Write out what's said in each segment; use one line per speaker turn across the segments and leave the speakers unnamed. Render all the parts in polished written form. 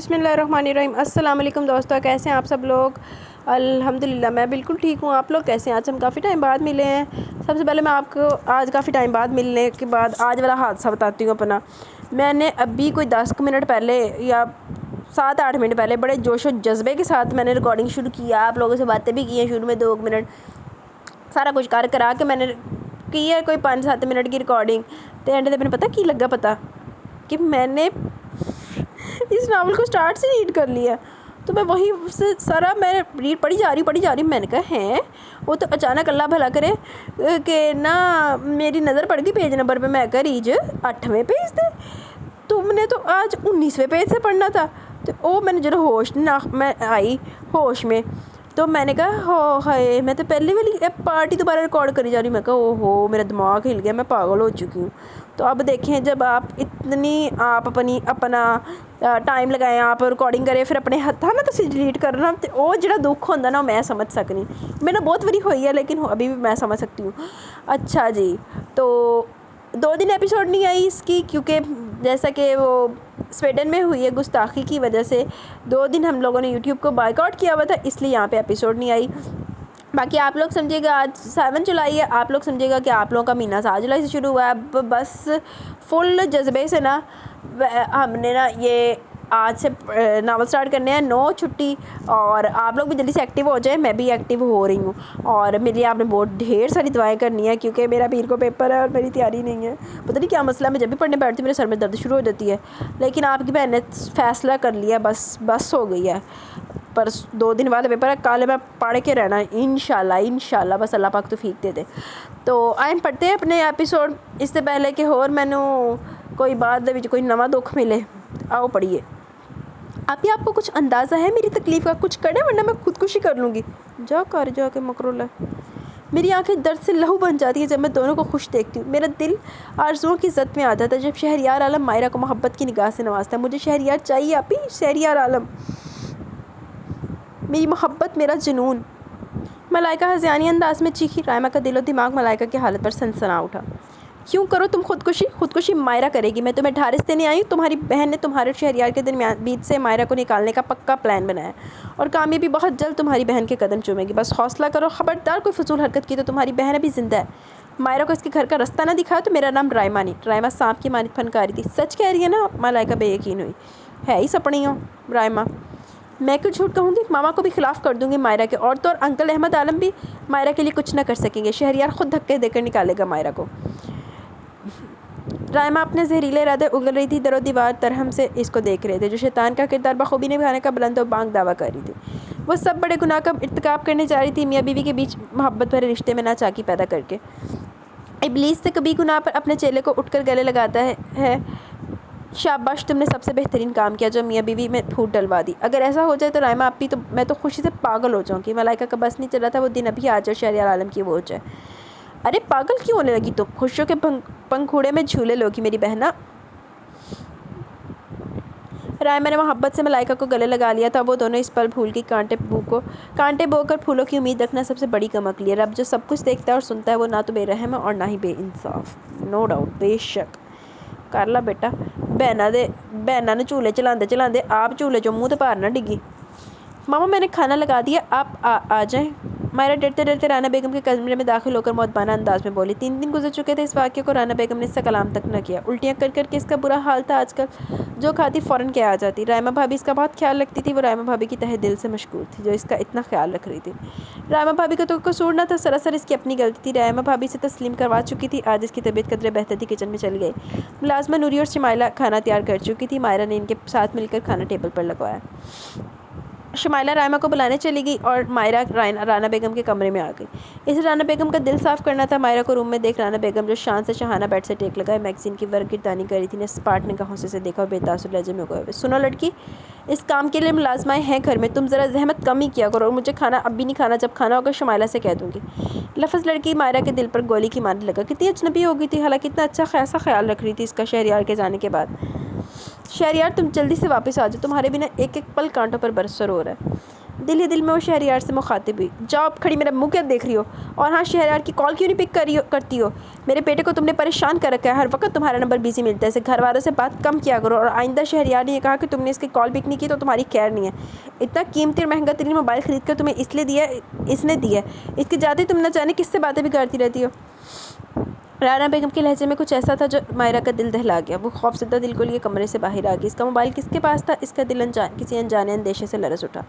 بسم اللہ الرحمن الرحیم۔ السلام علیکم دوستو، کیسے ہیں آپ سب لوگ؟ الحمدللہ میں بالکل ٹھیک ہوں۔ آپ لوگ کیسے ہیں؟ آج ہم کافی ٹائم بعد ملے ہیں۔ سب سے پہلے میں آپ کو آج کافی ٹائم بعد ملنے کے بعد آج والا حادثہ بتاتی ہوں اپنا۔ میں نے ابھی کوئی 10 منٹ پہلے یا 7-8 منٹ پہلے بڑے جوش و جذبے کے ساتھ میں نے ریکارڈنگ شروع کیا، آپ لوگوں سے باتیں بھی کی ہیں شروع میں 2 منٹ، سارا کچھ کرا کے میں نے کی ہے کوئی 5-7 منٹ کی ریکارڈنگ۔ تو اینڈ میں نے پتہ کی لگا کہ میں نے اس ناول کو سٹارٹ سے ریڈ کر لیا۔ تو میں وہی سے سارا میں ریڈ پڑھی جا رہی میں نے کہا ہیں وہ تو اچانک اللہ بھلا کرے کہ نا میری نظر پڑ گئی پیج نمبر پہ، میں کہا ریج 8ویں پیج تھے، تم نے تو آج 19ویں پیج سے پڑھنا تھا۔ تو وہ میں نے جو ہوش میں آئی ہوش میں، تو میں نے کہا ہو ہائے میں تو پہلے والی پارٹی دوبارہ ریکارڈ کری جا رہی۔ میں کہا او ہو میرا دماغ ہل گیا، میں پاگل ہو چکی ہوں۔ تو اب دیکھیں جب آپ اپنا ٹائم لگائیں، آپ ریکارڈنگ کریں، پھر اپنے ہاتھوں نا تو ڈیلیٹ کرنا، تو وہ جڑا دکھ ہوتا نا میں سمجھ سکنی، میں نے بہت بری ہوئی ہے لیکن ابھی بھی میں سمجھ سکتی ہوں۔ اچھا جی، تو 2 دن ایپیسوڈ نہیں آئی اس کی، کیونکہ جیسا کہ وہ سویڈن میں ہوئی ہے گستاخی کی وجہ سے 2 دن ہم لوگوں نے یوٹیوب کو بائیک آؤٹ کیا ہوا تھا، اس لیے یہاں پہ ایپیسوڈ نہیں آئی۔ باقی آپ لوگ سمجھے گا آج 7 جولائی ہے، آپ لوگ سمجھے گا کہ آپ لوگوں کا مہینہ 7 جولائی سے شروع ہوا ہے۔ اب بس فل جذبے سے نا ہم نے نا یہ آج سے ناول سٹارٹ کرنے ہیں 9 چھٹی، اور آپ لوگ بھی جلدی سے ایکٹیو ہو جائیں، میں بھی ایکٹیو ہو رہی ہوں، اور میرے لیے آپ نے بہت ڈھیر ساری دعائیں کرنی ہے کیونکہ میرا پیر کو پیپر ہے اور میری تیاری نہیں ہے، پتہ نہیں کیا مسئلہ، میں جب بھی پڑھنے بیٹھتی ہوں میرے سر میں درد شروع ہو جاتی ہے، لیکن آپ کی بہن نے فیصلہ کر لیا، بس ہو گئی ہے، پر 2 دن بعد پیپر ہے، کل میں پڑھ کے رہنا انشاءاللہ، بس اللہ پاک توفیق دے دے۔ تو آئیں پڑھتے ہیں اپنے ایپیسوڈ، اس سے پہلے کہ اور مینوں کوئی بعد دے وچ کوئی نواں دکھ ملے، آؤ پڑھیے۔ آپ کو کچھ اندازہ ہے میری تکلیف کا؟ کچھ کرے ورنہ میں خودکشی کر لوں گی۔ جا کے مکرول ہے۔ میری آنکھیں درد سے لہو بن جاتی ہیں جب میں دونوں کو خوش دیکھتی ہوں۔ میرا دل آرزوؤں کی زد میں آ جاتا ہے جب شہریار عالم مائرہ کو محبت کی نگاہ سے نوازتا ہے۔ مجھے شہریار چاہیے اپی، شہریار عالم، میری محبت، میرا جنون۔ ملائکہ ہذیانی انداز میں چیخی۔ رائمہ کا دل و دماغ ملائکہ کی حالت پر سنسنا اٹھا۔ کیوں کرو تم خودکشی مائرہ کرے گی، میں تمہیں ڈھارس دینے آئی ہوں۔ تمہاری بہن نے تمہارے اور شہریار کے درمیان بیچ سے مائرہ کو نکالنے کا پکا پلان بنایا اور کامیابی بہت جلد تمہاری بہن کے قدم چومے گی۔ بس حوصلہ کرو، خبردار کوئی فضول حرکت کی تو تمہاری بہن ابھی زندہ ہے۔ مائرہ کو اس کے گھر کا رستہ نہ دکھایا تو میرا نام رائمہ نہیں۔ رائمہ سانپ کی مانند پھنکاری تھی۔ سچ کہہ رہی ہے نا؟ ملائکہ بے یقین ہوئی۔ ہے ہی سپنی ہو رائمہ، میں کیوں جھوٹ کہوں گی؟ ماما کو بھی خلاف کر دوں گی مائرہ کے، اور تو اور انکل احمد عالم بھی مائرہ کے لیے کچھ نہ کر سکیں گے۔ شہریار خود دھکے دے کر نکالے گا مائرہ کو۔ رائمہ اپنے زہریلے ارادے اگل رہی تھی، در و دیوار ترہم سے اس کو دیکھ رہے تھے جو شیطان کا کردار بخوبی نبھانے کا بلند و بانگ دعویٰ کر رہی تھی۔ وہ سب بڑے گناہ کا ارتکاب کرنے جا رہی تھی، میاں بیوی کے بیچ محبت بھرے رشتے میں ناچاکی پیدا کر کے۔ ابلیس سے کبھی گناہ پر اپنے چیلے کو اٹھ کر گلے لگاتا ہے۔ شاباش، تم نے سب سے بہترین کام کیا جو میاں بیوی میں پھوٹ ڈلوا دی۔ اگر ایسا ہو جائے تو رائمہ اپی تو میں تو خوشی سے پاگل ہو جاؤں گی۔ ملائکہ کا بس نہیں چل رہا تھا، وہ دن ابھی آ جائے، شہریار عالم کی وہ ہو جائے۔ ارے پاگل کیوں ہونے لگی تم؟ خوشیوں کے پنکھوڑے میں جھولے لوگی میری بہنا۔ رائمہ نے محبت سے ملائکہ کو گلے لگا لیا تھا، وہ دونوں اس پل بھول گئی کانٹے بو کر پھولوں کی امید رکھنا سب سے بڑی کمک لی ہے۔ رب جو سب کچھ دیکھتا ہے اور سنتا ہے، وہ نہ تو بے رحم ہے اور نہ ہی بے انصاف۔ نو ڈاؤٹ، بے شک۔ کر لا بیٹا، بہنا نے جھولے چلاندے آپ جھولے جو منہ تے پار نہ ڈگی۔ ماما میں نے کھانا لگا دیا، آپ آ جائیں۔ مائرہ ڈرتے رانہ بیگم کے کمرے میں داخل ہو کر مؤدبانہ انداز میں بولی۔ 3 دن گزر چکے تھے اس واقعے کو، رانہ بیگم نے اس سے کلام تک نہ کیا۔ الٹیاں کر کے اس کا برا حال تھا آج کل، جو کھاتی فوراً کیا آ جاتی۔ رائمہ بھابھی اس کا بہت خیال رکھتی تھی، وہ رائمہ بھابھی کی تہہ دل سے مشکور تھی جو اس کا اتنا خیال رکھ رہی تھی۔ رائمہ بھابھی کا تو قصور نہ تھا، سراسر اس کی اپنی غلطی تھی۔ رائمہ بھابھی سے تسلیم کروا چکی تھی، آج اس کی طبیعت قدرے بہتر تھی، کچن میں چلی گئی۔ ملازمہ نوری اور شمائلہ کھانا تیار کر چکی تھی، مائرہ نے ان کے ساتھ مل کر کھانا ٹیبل پر لگوایا۔ شمائلہ رائمہ کو بلانے چلی گئی اور مائرہ رانہ بیگم کے کمرے میں آ گئی۔ اسے رانہ بیگم کا دل صاف کرنا تھا۔ مائرہ کو روم میں دیکھ رانہ بیگم جو شان سے شہانہ بیڈ سے ٹیک لگائے میگزین کی ورق گردانی کر رہی تھی نے سپاٹ نگاہوں سے دیکھا اور بے تاثر لہجے میں گویا، سنو لڑکی، اس کام کے لیے ملازمائیں ہیں گھر میں، تم ذرا زحمت کم ہی کیا کرو، اور مجھے کھانا اب بھی نہیں کھانا، جب کھانا ہوگا شمائلہ سے کہہ دوں گی۔ لفظ لڑکی مائرہ کے دل پر گولی کی مانند لگا۔ کتنی اجنبی ہو گئی تھی، حالانکہ اتنا اچھا خاصا خیال رکھ رہی تھی اس کا شہریار کے جانے کے بعد۔ شہریار تم جلدی سے واپس آ جاؤ، تمہارے بنا ایک ایک پل کانٹوں پر برسر ہو رہا ہے۔ دل ہی دل میں وہ شہریار سے مخاطب ہوئی، جاؤ کھڑی میرا منہ کیا دیکھ رہی ہو، اور ہاں شہریار کی کال کیوں نہیں پک کرتی ہو، میرے بیٹے کو تم نے پریشان کر رکھا ہے، ہر وقت تمہارا نمبر بزی ملتا ہے، اسے گھر والوں سے بات کم کیا کرو، اور آئندہ شہریار نے یہ کہا کہ تم نے اس کی کال پک نہیں کی تو تمہاری خیر نہیں ہے، اتنا قیمتی اور مہنگا ترین موبائل خرید کر تمہیں اس نے دیا ہے، اس کے جاتے تم نہ جانے کس سے باتیں بھی کرتی رہتی ہو۔ رانا بیگم کے لہجے میں کچھ ایسا تھا جو مائرہ کا دل دہلا گیا۔ وہ خوفزدہ دل کو لیے کمرے سے باہر آ گئی۔ اس کا موبائل کس کے پاس تھا؟ اس کا دل کسی انجانے اندیشے سے لرز اٹھا۔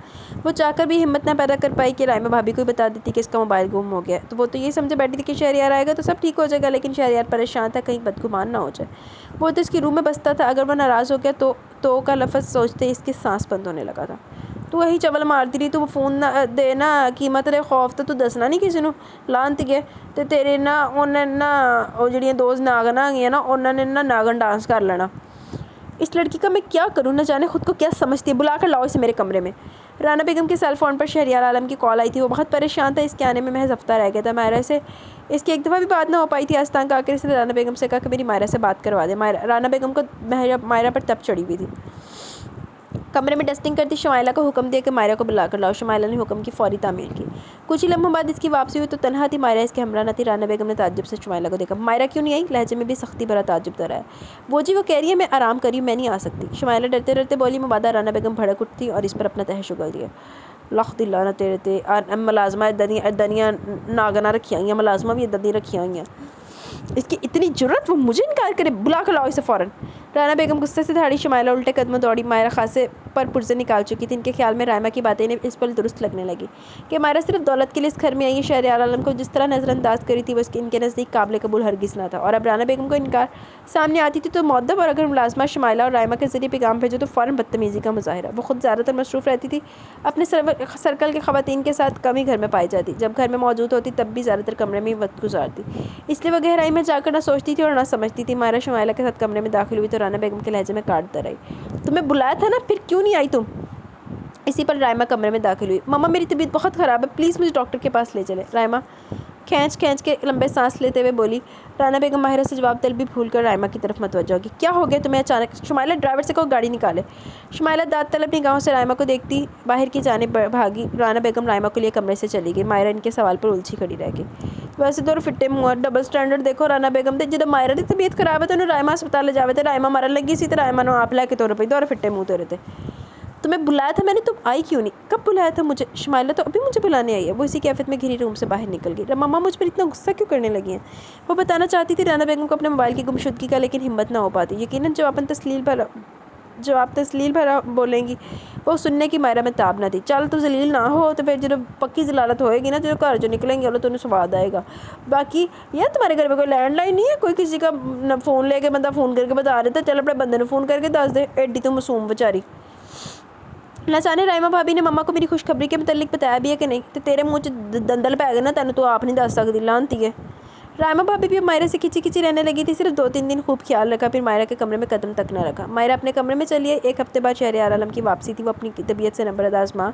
وہ چاہ کر بھی ہمت نہ پیدا کر پائی کہ رائمہ بھابی کو بتا دیتی کہ اس کا موبائل گم ہو گیا ہے، تو وہ تو یہ سمجھے بیٹھی تھی کہ شہریار آئے گا تو سب ٹھیک ہو جائے گا، لیکن شہریار پریشان تھا کہیں بدگمان نہ ہو جائے۔ وہ تو اس کی روح میں بستا تھا، اگر وہ ناراض ہو گیا تو کا لفظ سوچتے اس کی سانس بند ہونے لگا تھا۔ تو وہی چول مارتی رہی، تو وہ فون نہ دے نا قیمت رے خوف تو دسنا نہیں کسی نو لانتی ہے تو تیرے نا انہیں نا وہ جڑیاں دوست ناگن آ گئی نا انہوں نے نا ناگن ڈانس کر لینا۔ اس لڑکی کا میں کیا کروں، نہ جانے خود کو کیا سمجھتی ہے، بلا کر لاؤ اسے میرے کمرے میں۔ رانا بیگم کے سیل فون پر شہریار عالم کی کال آئی تھی۔ وہ بہت پریشان تھا، اس کے آنے میں محض ہفتہ رہ گیا تھا۔ مائرہ سے اس کی ایک دفعہ بھی بات نہ ہو پائی تھی۔ آج تنگ آ کر اس نے رانا بیگم سے کہا کہ میری مائرہ سے بات کروا دے۔ رانا بیگم کو مائرہ پر تپ چڑھی ہوئی تھی۔ کمرے میں ڈسٹنگ کرتی شمائلہ کو حکم دیا کہ مائرہ کو بلا کر لاؤ۔ شمائلہ نے حکم کی فوری تعمیل کی۔ کچھ ہی لمحوں بعد اس کی واپسی ہوئی تو تنہا تھی مائرہ، اس کے ہمراہ نہ تھی۔ رانا بیگم نے تعجب سے شمائلہ کو دیکھا۔ مائرہ کیوں نہیں آئی؟ لہجے میں بھی سختی بھرا تعجب دہرایا۔ وہ جی وہ کہہ رہی ہے میں آرام کر رہی ہوں، میں نہیں آ سکتی۔ شمائلہ ڈرتے ڈرتے بولی۔ مبادہ رانا بیگم بھڑک اٹھتی اور اس پر اپنا تہش اگل دیا۔ لخ دلہ نہ تیرے تے ملازمہ دنیا ناگنا رکھی آئی ہیں، ملازمہ بھی دنیا رکھی آئی ہیں، اس کی اتنی جرت وہ مجھے انکار کرے، بلا کر لاؤ اسے فوراً۔ رانا بیگم غصے سے دھاڑی۔ شمائلہ الٹے قدموں دوڑی۔ مائرہ خاصے پر پرزے نکال چکی تھی۔ ان کے خیال میں رائمہ کی باتیں انہیں اس پل درست لگنے لگی کہ مائرہ صرف دولت کے لیے اس گھر میں آئی ہے۔ شہریار عالم کو جس طرح نظر انداز کری تھی وہ ان کے نزدیک قابل قبول ہرگز نہ تھا، اور اب رانا بیگم کو انکار سامنے آتی تھی تو مؤدب، اور اگر ملازمہ شمائلہ اور رائمہ کے ذریعے پیغام بھیجو تو فوراً بدتمیزی کا مظاہرہ۔ وہ خود زیادہ تر مصروف رہتی تھی، اپنے سرکل کے خواتین کے ساتھ کم ہی گھر میں پائی جاتی۔ جب گھر میں موجود ہوتی تب بھی زیادہ تر کمرے میں ہی وقت گزارتی، اس لیے وہ گہرائی میں جا کر نہ سوچتی تھی اور نہ سمجھتی تھی۔ مائرہ شمائلہ کے ساتھ کمرے میں داخل ہوئی تو رانا بیگم کے لہجے میں کاٹ در آئی۔ تمہیں بلایا تھا نا، پھر کیوں نہیں آئی تم؟ اسی پر رائمہ کمرے میں داخل ہوئی۔ ماما میری طبیعت بہت خراب ہے، پلیز مجھے ڈاکٹر کے پاس لے چلے، رائمہ کھینچ کے لمبے سانس لیتے ہوئے بولی۔ رانا بیگم ماہرہ سے جواب طلبی بھول کر رائمہ کی طرف متوجہ ہوگی۔ کیا ہو گیا تمہیں اچانک؟ شمائلہ ڈرائیور سے کہو گاڑی نکالے۔ شمائلہ داد طلب نگاہوں سے رائمہ کو دیکھتی باہر کی جانب بھاگی۔ رانا بیگم رائمہ کو لیے کمرے سے چلی گئی۔ مائرہ ان کے سوال پر الجھی کھڑی رہ گئی۔ ویسے تو فٹے منہ ڈبل سٹینڈرڈ دیکھو رانا بیگم دے، جب مائرہ دی طبیعت خراب ہے تو انہوں رائمہ ہسپتال لے جاوے تھے، رائمہ مرن لگی سی تو رائمہ نو آپ لے کے تور پئی، دور فٹے منہ تیرے تے۔ تمہیں بلایا تھا میں نے، تم آئی کیوں نہیں؟ کب بلایا تھا مجھے؟ شمائلہ تو ابھی مجھے بلانے آئی ہے۔ وہ اسی کیفیت میں گھری روم سے باہر نکل گئی۔ ماما مجھ پر اتنا غصہ کیوں کرنے لگی ہیں؟ وہ بتانا چاہتی تھی رانا بیگم کو اپنے موبائل کی گمشدگی کا، لیکن ہمت نہ ہو پاتی۔ یقیناً جو آپ تسلیل بھرا بولیں گی وہ سننے کی مائرہ میں تاب نہ تھی۔ چل تو ذلیل نہ ہو، تو پھر جب پکی ذلالت ہوئے گی نا، جب گھر جو نکلیں گے تو انہیں سواد آئے گا۔ باقی یار تمہارے گھر میں کوئی لینڈ لائن نہیں ہے؟ کوئی کسی کا فون لے کے بندہ فون کر کے بتا دیتا، چل اپنے بندے نے فون کر کے دس دے، ایڈی تو معصوم بیچاری۔ نہ جانے رائمہ بھابی نے مما کو میری خوشخبری کے متعلق بتایا بھی ہے کہ نہیں، تو تیرے منہ چ دندل پہ گئے نا، تینوں تو آپ نہیں دس سکتی، لانتی ہے۔ رائمہ بھابی بھی اب مائرہ سے کھچی رہنے لگی تھی۔ صرف 2-3 دن خوب خیال رکھا، پھر مائرہ کے کمرے میں قدم تک نہ رکھا۔ مائرہ اپنے کمرے میں چلی آئی۔ ایک ہفتے بعد شہریار عالم کی واپسی تھی۔ وہ اپنی طبیعت سے نبرداز ماں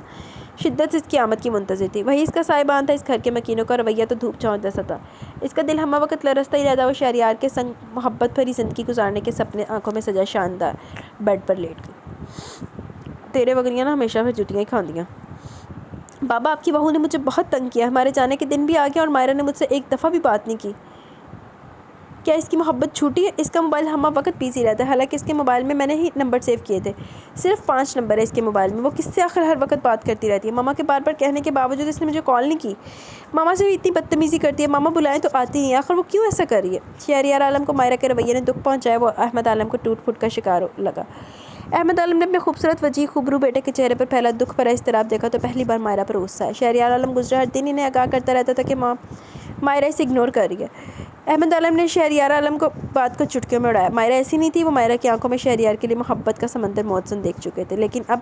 شدت سے اس کی آمد کی منتظر تھی۔ وہی اس کا سائبان تھا، اس گھر کے مکینوں کا رویہ تو دھوپ چھاؤں جیسا تھا۔ اس کا دل ہمہ وقت لرزتا ہی رہتا۔ وہ شہریار کے سنگ محبت بھری زندگی گزارنے کے سپنے آنکھوں میں سجا شاندار بیڈ پر لیٹ گئی۔ تیرے وگریاں نا ہمیشہ پھر جوتیاں ہی کھاندیاں۔ بابا آپ کی بہو نے مجھے بہت تنگ کیا، ہمارے جانے کے دن بھی آ گیا اور مائرہ نے مجھ سے ایک دفعہ بھی بات نہیں کی۔ کیا اس کی محبت چھوٹی ہے؟ اس کا موبائل ہمہ وقت بیزی رہتا ہے، حالانکہ اس کے موبائل میں نے ہی نمبر سیو کیے تھے، صرف 5 نمبر ہے اس کے موبائل میں۔ وہ کس سے آخر ہر وقت بات کرتی رہتی ہے؟ ماما کے بار کہنے کے باوجود اس نے مجھے کال نہیں کی۔ ماما سے بھی اتنی بدتمیزی کرتی ہے، ماما بلائیں تو آتی نہیں، آخر وہ کیوں ایسا کر رہی ہے؟ شہریار عالم کو مائرہ کے رویے نے دکھ پہنچایا۔ وہ احمد عالم کو ٹوٹ پھوٹ کا شکار لگا۔ احمد عالم نے اپنے خوبصورت وجیح خوبرو بیٹے کے چہرے پر پھیلا دکھ بھرا اضطراب دیکھا تو پہلی بار مائرہ پر غصہ آیا۔ شہریار عالم گزرا ہر دن انہیں آگاہ کرتا رہتا تھا کہ ماں مائرہ اسے اگنور کر رہی ہے۔ احمد عالم نے شہریار عالم کو بات کو چٹکیوں میں اڑایا۔ مائرہ ایسی نہیں تھی، وہ مائرہ کی آنکھوں میں شہریار کے لیے محبت کا سمندر موجزن دیکھ چکے تھے، لیکن اب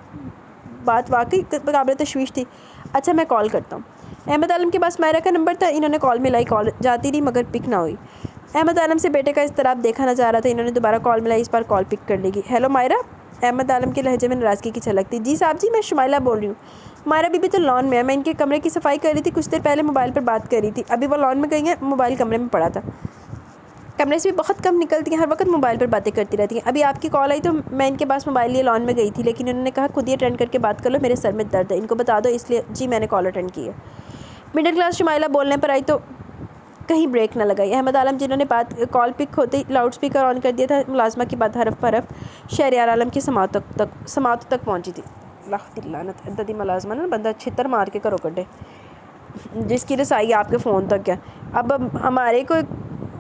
بات واقعی قابل تشویش تھی۔ اچھا میں کال کرتا ہوں۔ احمد عالم کے پاس مائرہ کا نمبر تھا، انہوں نے کال ملائی، کال جاتی رہی مگر پک نہ ہوئی۔ احمد عالم سے بیٹے کا اضطراب دیکھا نہ جا رہا تھا، انہوں نے دوبارہ کال ملائی، اس بار کال پک کر لی گئی۔ ہیلو مائرہ؟ احمد عالم کے لہجے میں ناراضگی کی جھلک تھی۔ جی صاحب جی، میں شمائلہ بول رہی ہوں۔ مائرہ بی بی تو لان میں ہے، میں ان کے کمرے کی صفائی کر رہی تھی، کچھ دیر پہلے موبائل پر بات کر رہی تھی، ابھی وہ لان میں گئی ہیں، موبائل کمرے میں پڑا تھا۔ کمرے سے بھی بہت کم نکلتی ہیں، ہر وقت موبائل پر باتیں کرتی رہتی ہیں۔ ابھی آپ کی کال آئی تو میں ان کے پاس موبائل لیے لان میں گئی تھی، لیکن انہوں نے کہا خود ہی اٹینڈ کر کے بات کر لو، میرے سر میں درد ہے، ان کو بتا دو، اس لیے جی میں نے کال اٹینڈ کی ہے۔ مڈل کلاس شمائلہ بولنے پر آئی تو کہیں بریک نہ لگائی۔ احمد عالم جنہوں نے کال پک ہوتے ہی لاؤڈ اسپیکر آن کر دیا تھا، ملازمہ کی بات حرف حرف شہریار عالم کی سماعتوں تک پہنچی تھی۔ اللہ دی لعنت، ادھر دی ملازمہ نا بندہ چھتر مار کے کرو کڈے، جس کی رسائی آپ کے فون تک ہے۔ اب ہمارے کو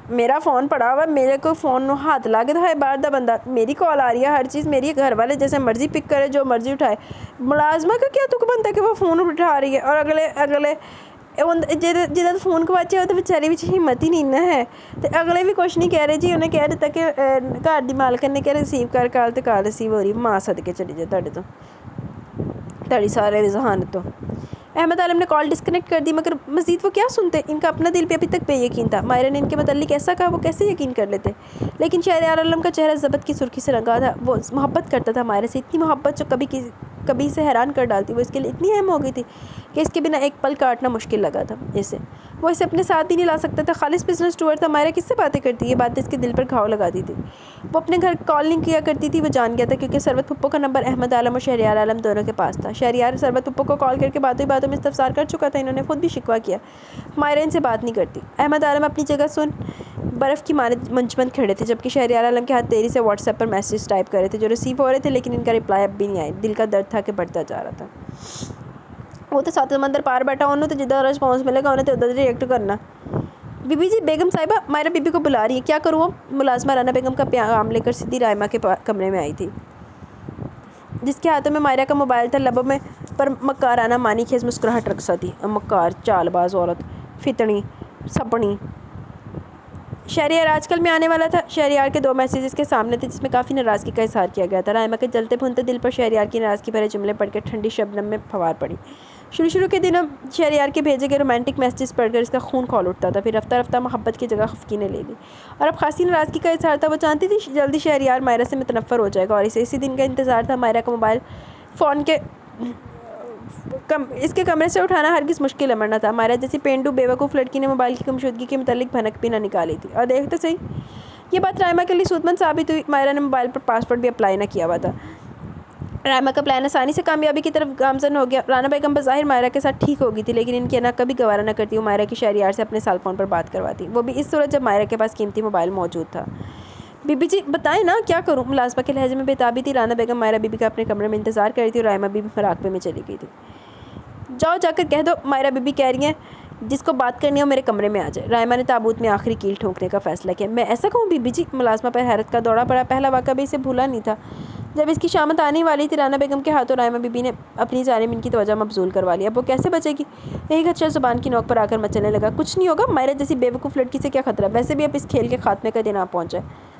میرا فون پڑا ہوا، میرے کو فون ہاتھ لا کے تو ہے باہر دا بندہ، میری کال آ رہی ہے، ہر چیز میری، گھر والے جیسے مرضی پک کرے، جو مرضی اٹھائے، ملازمہ کا کیا تک بنتا ہے کہ وہ فون اٹھا رہی ہے، اور اگلے جدھر فون کو بچے ہوتے بیچاری بھی ہمت ہی نہیں ہے، تو اگلے بھی کچھ نہیں کہہ رہے جی، انہیں کہہ دیتا کہ گھر دی مالکن نے کہہ ریسیو کر کال تو کال ریسیو ہو رہی، ماں صدقے چلی جائے تہاڈے تو، تہاڈی سارے ذہانت تو۔ احمد عالم نے کال ڈسکنیکٹ کر دی، مگر مزید وہ کیا سنتے، ان کا اپنا دل پہ ابھی تک بے یقین تھا۔ ماہرہ نے ان کے متعلق ایسا کہا، وہ کیسے یقین کر لیتے، لیکن شہریار عالم کا چہرہ ضبط کی سرخی سے رنگا تھا۔ وہ محبت کرتا تھا ماہرہ سے، اتنی محبت جو کبھی سے حیران کر ڈالتی، وہ اس کے لیے اتنی اہم ہو گئی تھی کہ اس کے بنا ایک پل کاٹنا مشکل لگا تھا اسے، وہ اسے اپنے ساتھ ہی نہیں لا سکتا تھا۔ خالص بزنس ٹور تھا، ماہرہ کس سے باتیں کرتی، یہ بات اس کے دل پر گھاؤ لگاتی تھی۔ وہ اپنے گھر کال نہیں کیا کرتی تھی، وہ جان گیا تھا، کیونکہ ثروت پھپھو کا نمبر احمد عالم اور شہریار عالم دونوں کے پاس تھا۔ شہریار ثروت پھپھو کو کال کر کے باتوں میں استفسار کر چکا تھا، انہوں نے خود بھی شکوہ کیا، ماہرہ ان سے بات نہیں کرتی۔ احمد عالم اپنی جگہ سن برف کی مانند منجمد کھڑے تھے، جبکہ شہریار عالم کے ہاتھ تیزی سے واٹس ایپ پر میسیج ٹائپ کر رہے تھے جو ریسیو ہو رہے تھے، لیکن ان کا رپلائی اب بھی نہیں آیا۔ دل کا درد تھا کہ بڑھتا جا رہا تھا۔ وہ تو ساتھ سمندر پار بیٹھا، انہوں تو جدھر رسپانس ملے گا انہیں تو ادھر ریئیکٹ کرنا۔ بی بی جی، بیگم صاحبہ، ماہرہ بی بی کو بلا رہی ہے، کیا کروں؟ ملازمہ رانا بیگم کا پیغام لے کر سیدھی رائمہ کے کمرے میں آئی تھی، جس کے ہاتھوں میں ماہرہ کا موبائل تھا، لبوں میں پر مکارانہ معنی خیز مسکراہٹ رقصہ تھی۔ مکار، چال باز عورت، فتنی، سپنی۔ شہریار آج کل میں آنے والا تھا۔ شہریار کے 2 میسیجز کے سامنے تھے، جس میں کافی ناراضگی کا اظہار کیا گیا تھا۔ رائمہ کے جلتے بھونتے دل پر شہریار کی ناراضگی بھرے جملے پڑھ کے ٹھنڈی شبنم میں پھوار پڑی۔ شروع کے دنوں شہریار کے بھیجے گئے رومانٹک میسیجز پڑھ کر اس کا خون کھول اٹھتا تھا، پھر رفتہ رفتہ محبت کی جگہ خفگی نے لے لی، اور اب خاصی ناراضگی کا اظہار تھا۔ وہ جانتی تھی جلدی شہریار ماہرہ سے متنفر ہو جائے گا، اور اسے اسی دن کا انتظار تھا۔ ماہرہ کا موبائل فون اس کے کمرے سے اٹھانا ہرگز مشکل امر نہ تھا۔ ماہرہ جیسی پینڈو بیوقوف لڑکی نے موبائل کی گمشدگی کے متعلق بھنک بھی نہ نکالی تھی، اور دیکھ تو صحیح، یہ بات رائمہ کے لیے سود مند ثابت ہوئی۔ ماہرہ نے موبائل پر پاسورڈ بھی اپلائی نہ کیا ہوا تھا۔ رائمہ کا پلان آسانی سے کامیابی کی طرف گامزن ہو گیا۔ رانا بیگم بظاہر ماہرہ کے ساتھ ٹھیک ہو گئی تھی، لیکن ان کی انا کبھی گوارا نہ کرتی وہ ماہرہ کی شہریار سے اپنے سیل فون پر بات کرواتی، وہ بھی اس صورت جب ماہرہ کے پاس قیمتی موبائل موجود تھا۔ بی بی جی بتائیں نا کیا کروں؟ ملازمہ کے لہجے میں بےتابی تھی۔ رانا بیگم ماہرہ بی بی کا اپنے کمرے میں انتظار کر رہی تھی، اور رائمہ بی بی مراقبے میں چلی گئی تھی۔ جاؤ جا کر کہہ دو، ماہرہ بی بی کہہ رہی ہیں جس کو بات کرنی ہو میرے کمرے میں آ جائے۔ رائمہ نے تابوت میں آخری کیل ٹھونکنے کا فیصلہ کیا۔ میں ایسا کہوں بی بی جی؟ ملازمہ پر حیرت کا دورہ پڑا، پہلا واقعہ بھی اسے بھولا نہیں تھا۔ جب اس کی شامت آنے والی تھی، رانا بیگم کے ہاتھوں رائمہ بی بی نے اپنی جانب ان کی توجہ مبذول کروا لی۔ اب وہ کیسے بچے گی؟ یہی خدشہ زبان کی نوک پر آ کر مچلنے لگا۔ کچھ نہیں ہوگا، ماہرہ جیسی بیوقوف لڑکی سے کیا خطرہ، ویسے بھی اب اس کھیل کے خاتمے کا دن آ پہنچا ہے۔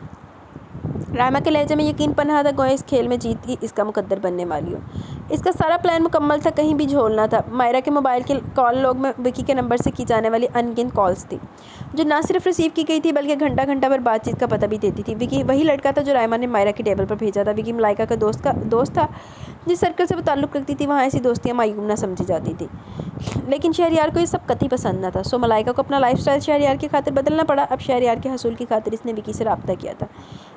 رائمہ کے لہجے میں یقین پنہاں تھا، گویا اس کھیل میں جیت ہی اس کا مقدر بننے والی ہو۔ اس کا سارا پلان مکمل تھا، کہیں بھی جھول نہ تھا۔ ماہرہ کے موبائل کے کال لوگ میں وکی کے نمبر سے کی جانے والی ان گنت کالز تھی، جو نہ صرف ریسیو کی گئی تھی بلکہ گھنٹہ گھنٹہ پر بات چیت کا پتہ بھی دیتی تھی۔ وکی وہی لڑکا تھا جو رائمہ نے ماہرہ کے ٹیبل پر بھیجا تھا۔ وکی ملائکہ کا دوست تھا، جس سرکل سے وہ تعلق رکھتی تھی وہاں ایسی دوستیاں معیوب نہ سمجھی جاتی تھی، لیکن شہریار کو یہ سب قطعی پسند نہ تھا۔ سو ملائکہ کو اپنا لائف سٹائل شہریار کی خاطر بدلنا پڑا۔ اب شہریار کے حصول کی خاطر اس نے وکی سے رابطہ کیا تھا۔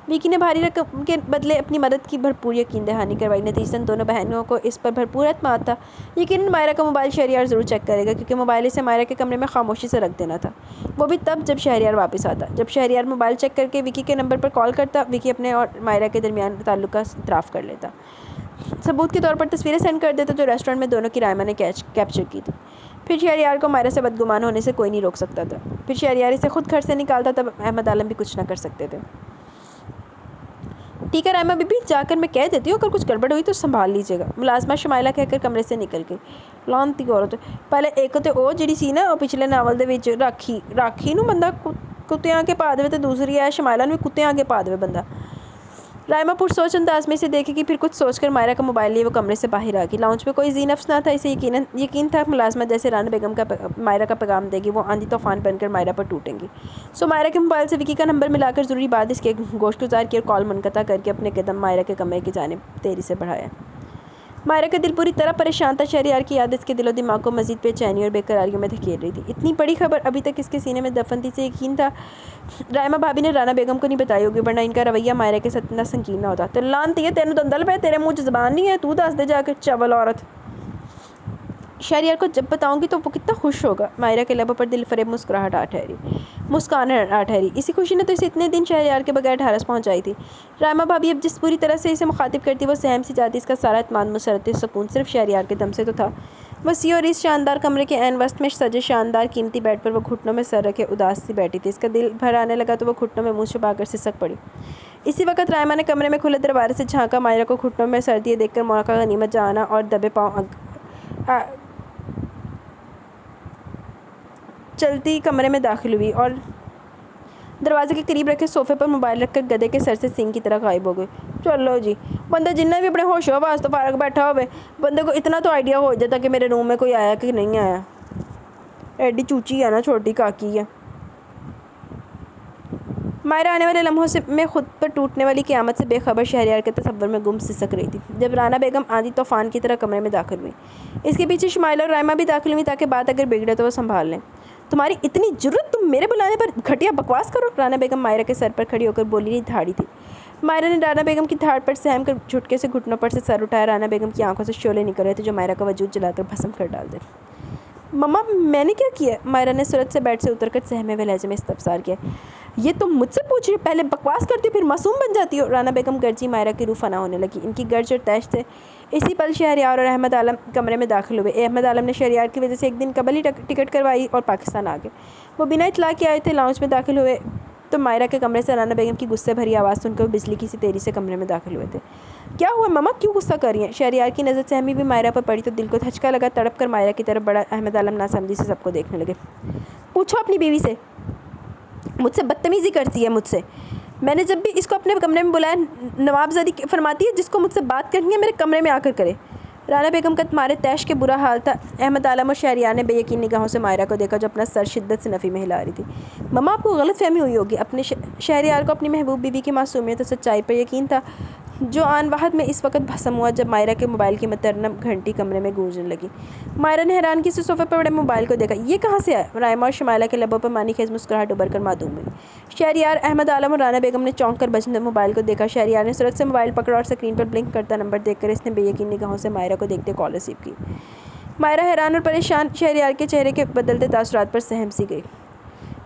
وکی نے بھاری رقم کے بدلے اپنی مدد کی بھرپور یقین دہانی کروائی۔ نتیجتاً دونوں بہنوں کو اس پر بھرپور اعتماد تھا۔ یقیناً ماہرہ کا موبائل شہریار ضرور چیک کرے گا، کیونکہ موبائل اسے ماہرہ کے کمرے میں خاموشی سے رکھ دینا تھا، وہ بھی تب جب شہریار واپس آتا۔ جب شہریار موبائل چیک کر کے وکی کے نمبر پر کال کرتا، وکی اپنے اور ماہرہ کے درمیان تعلق کا اعتراف کر لیتا، ثبوت کے طور پر تصویریں سینڈ کر دیتا جو ریسٹورنٹ میں دونوں کی رائمہ نے کیپچر کی تھی۔ پھر شہریار کو ماہرہ سے بدگمان ہونے سے کوئی نہیں روک سکتا تھا۔ پھر شہریار اسے خود گھر سے نکالتا، تب احمد عالم بھی کچھ نہ کر سکتے تھے۔ ٹھیک ہے رائمہ بی بی، جا کر میں کہہ دیتی ہوں، اگر کچھ گڑبڑ ہوئی تو سنبھال لیجیے گا۔ ملازمہ شمائلہ کہہ کر کمرے سے نکل گئی۔ لانتی عورت، پہلے ایک تے او جڑی سی نا، او پچھلے ناول دے وچ راکھی نو بندہ کتے آگے پا دے تے دوسری ہے شمائلہ نو کتے آگے پا دے بندہ۔ رائمہ پور سوچ انداز میں اسے دیکھے گی، پھر کچھ سوچ کر ماہرہ کا موبائل لیے وہ کمرے سے باہر آ گئی۔ لاؤنج پہ کوئی ذی نفس نہ تھا، اسے یقین تھا ملازمہ جیسے رانا بیگم کا ماہرہ کا پیغام دے گی، وہ آندھی طوفان بن کر ماہرہ پر ٹوٹیں گی۔ سو ماہرہ کے موبائل سے وکی کا نمبر ملا کر ضروری بات اس کے گوشت گزار کی اور کال منقطع کر کے اپنے قدم ماہرہ کے کمرے کی جانب تیزی سے بڑھایا۔ مائرہ کا دل پوری طرح پریشان تھا۔ شہریار کی یاد اس کے دل و دماغ کو مزید بے چینی اور بے قراریوں میں دھکیل رہی تھی۔ اتنی بڑی خبر ابھی تک اس کے سینے میں دفن تھی، اسے یقین تھا رائمہ بھابی نے رانا بیگم کو نہیں بتائی ہوگی، ورنہ ان کا رویہ مائرہ کے ساتھ اتنا سنگین نہ ہوتا۔ تو لانتی ہے، تینوں دندل پہ تیرے منہ زبان نہیں ہے، تو دس دے جا کے چول عورت۔ شہریار کو جب بتاؤں گی تو وہ کتنا خوش ہوگا۔ مائرہ کے لبوں پر دل فریب مسکان آ ٹھہری۔ اسی خوشی نے تو اسے اتنے دن شہریار کے بغیر ڈھارس پہنچائی تھی۔ رائمہ بھابی اب جس پوری طرح سے اسے مخاطب کرتی وہ سہم سی جاتی، اس کا سارا اعتماد مسرت سکون صرف شہریار کے دم سے تو تھا۔ وسیع اور اس شاندار کمرے کے عین وسط میں سجے شاندار قیمتی بیڈ پر وہ گھٹنوں میں سر رکھے اداس سی بیٹھی تھی۔ اس کا دل بھر آنے لگا تو وہ گھٹنوں میں منہ چھپا کر سسک پڑی۔ اسی وقت رائمہ نے کمرے میں کھلے دروازے سے جھانکا۔ مائرہ کو گھٹنوں میں سر دیے دیکھ کر موقع غنیمت جانا اور دبے پاؤں چلتی کمرے میں داخل ہوئی اور دروازے کے قریب رکھے صوفے پر موبائل رکھ کر گدھے کے سر سے سینگ کی طرح غائب ہو گئی۔ چلو جی، بندہ جنہ بھی اپنے ہوش و حواس تو فارغ بیٹھا ہوئے، بندے کو اتنا تو آئیڈیا ہو جاتا کہ میرے روم میں کوئی آیا کہ نہیں آیا۔ ایڈی چوچی ہے نا، چھوٹی کاکی ہے۔ مائرہ آنے والے لمحوں میں خود پر ٹوٹنے والی قیامت سے بے خبر شہریار کے تصور میں گم سسک رہی تھی، جب رانا بیگم آندھی طوفان کی طرح کمرے میں داخل ہوئی۔ اس کے پیچھے شمائلہ اور رائمہ بھی داخل ہوئی تاکہ بات اگر بگڑے تو وہ سنبھال لیں۔ تمہاری اتنی جرت، تم میرے بلانے پر گھٹیا بکواس کرو؟ رانا بیگم مائرہ کے سر پر کھڑی ہو کر بولی دھاڑی تھی۔ مائرہ نے رانا بیگم کی دھاڑ پر سہم کر جھٹکے سے گھٹنوں پر سے سر اٹھایا۔ رانا بیگم کی آنکھوں سے شعلے نکل رہے تھے جو مائرہ کا وجود جلا کر بھسم کر ڈال دے۔ مما، میں نے کیا کیا؟ مائرہ نے سرت سے بیڈ سے اتر کر سہمے ہوئے لہجے میں استفسار کیا۔ یہ تم مجھ سے پوچھ رہی ہو؟ پہلے بکواس کرتی ہو پھر معصوم بن جاتی ہو۔ رانا بیگم گرجی۔ مائرہ کی روح فنا ہونے لگی۔ ان کی گرج اور تیش سے اسی پل شہریار اور احمد عالم کمرے میں داخل ہوئے۔ احمد عالم نے شہریار کی وجہ سے ایک دن قبل ہی ٹکٹ کروائی اور پاکستان آ گئے۔ وہ بنا اطلاع کے آئے تھے۔ لاؤنج میں داخل ہوئے تو مائرہ کے کمرے سے رانا بیگم کی غصے بھری آواز سن کر وہ بجلی کی سی تیزی سے کمرے میں داخل ہوئے تھے۔ کیا ہوا مما، کیوں غصہ کر رہی ہیں؟ شہریار کی نظر سہمی بھی مائرہ پر پڑی تو دل کو دھچکا لگا۔ تڑپ کر مائرہ کی طرف بڑھا۔ احمد عالم ناسمجھی سے سب کو دیکھنے لگے۔ پوچھو اپنی بیوی سے، مجھ سے بدتمیزی کرتی ہے مجھ سے۔ میں نے جب بھی اس کو اپنے کمرے میں بلایا نوابزادی فرماتی ہے جس کو مجھ سے بات کرنی ہے میرے کمرے میں آ کر کرے۔ رانا بیگم کا تمہارے تیش کے برا حال تھا۔ احمد عالم اور شہریار نے بے یقین نگاہوں سے مائرہ کو دیکھا جو اپنا سر شدت سے نفی میں ہلا رہی تھی۔ مما، آپ کو غلط فہمی ہوئی ہوگی۔ اپنے شہریار کو اپنی محبوب بیوی کی معصومیت اور سچائی پر یقین تھا جو آن واحد میں اس وقت بھسم ہوا جب مائرہ کے موبائل کی مترنم گھنٹی کمرے میں گونجنے لگی۔ مائرہ نے حیرانگی سے صوفے پر پڑے موبائل کو دیکھا۔ یہ کہاں سے آیا؟ رائمہ اور شمائلہ کے لبوں پر معنی خیز مسکراہٹ ابھر کر معدوم ہوئی۔ شہریار، احمد عالم اور رانا بیگم نے چونک کر بجتے موبائل کو دیکھا۔ شہریار نے سرعت سے موبائل پکڑا اور اسکرین پر بلنک کرتا نمبر دیکھ کر اس نے بے یقین نگاہوں سے مائرہ کو دیکھتے کال ریسیو کی۔ مائرہ حیران اور پریشان شہریار کے چہرے کے بدلتے تاثرات پر سہم سی گئی۔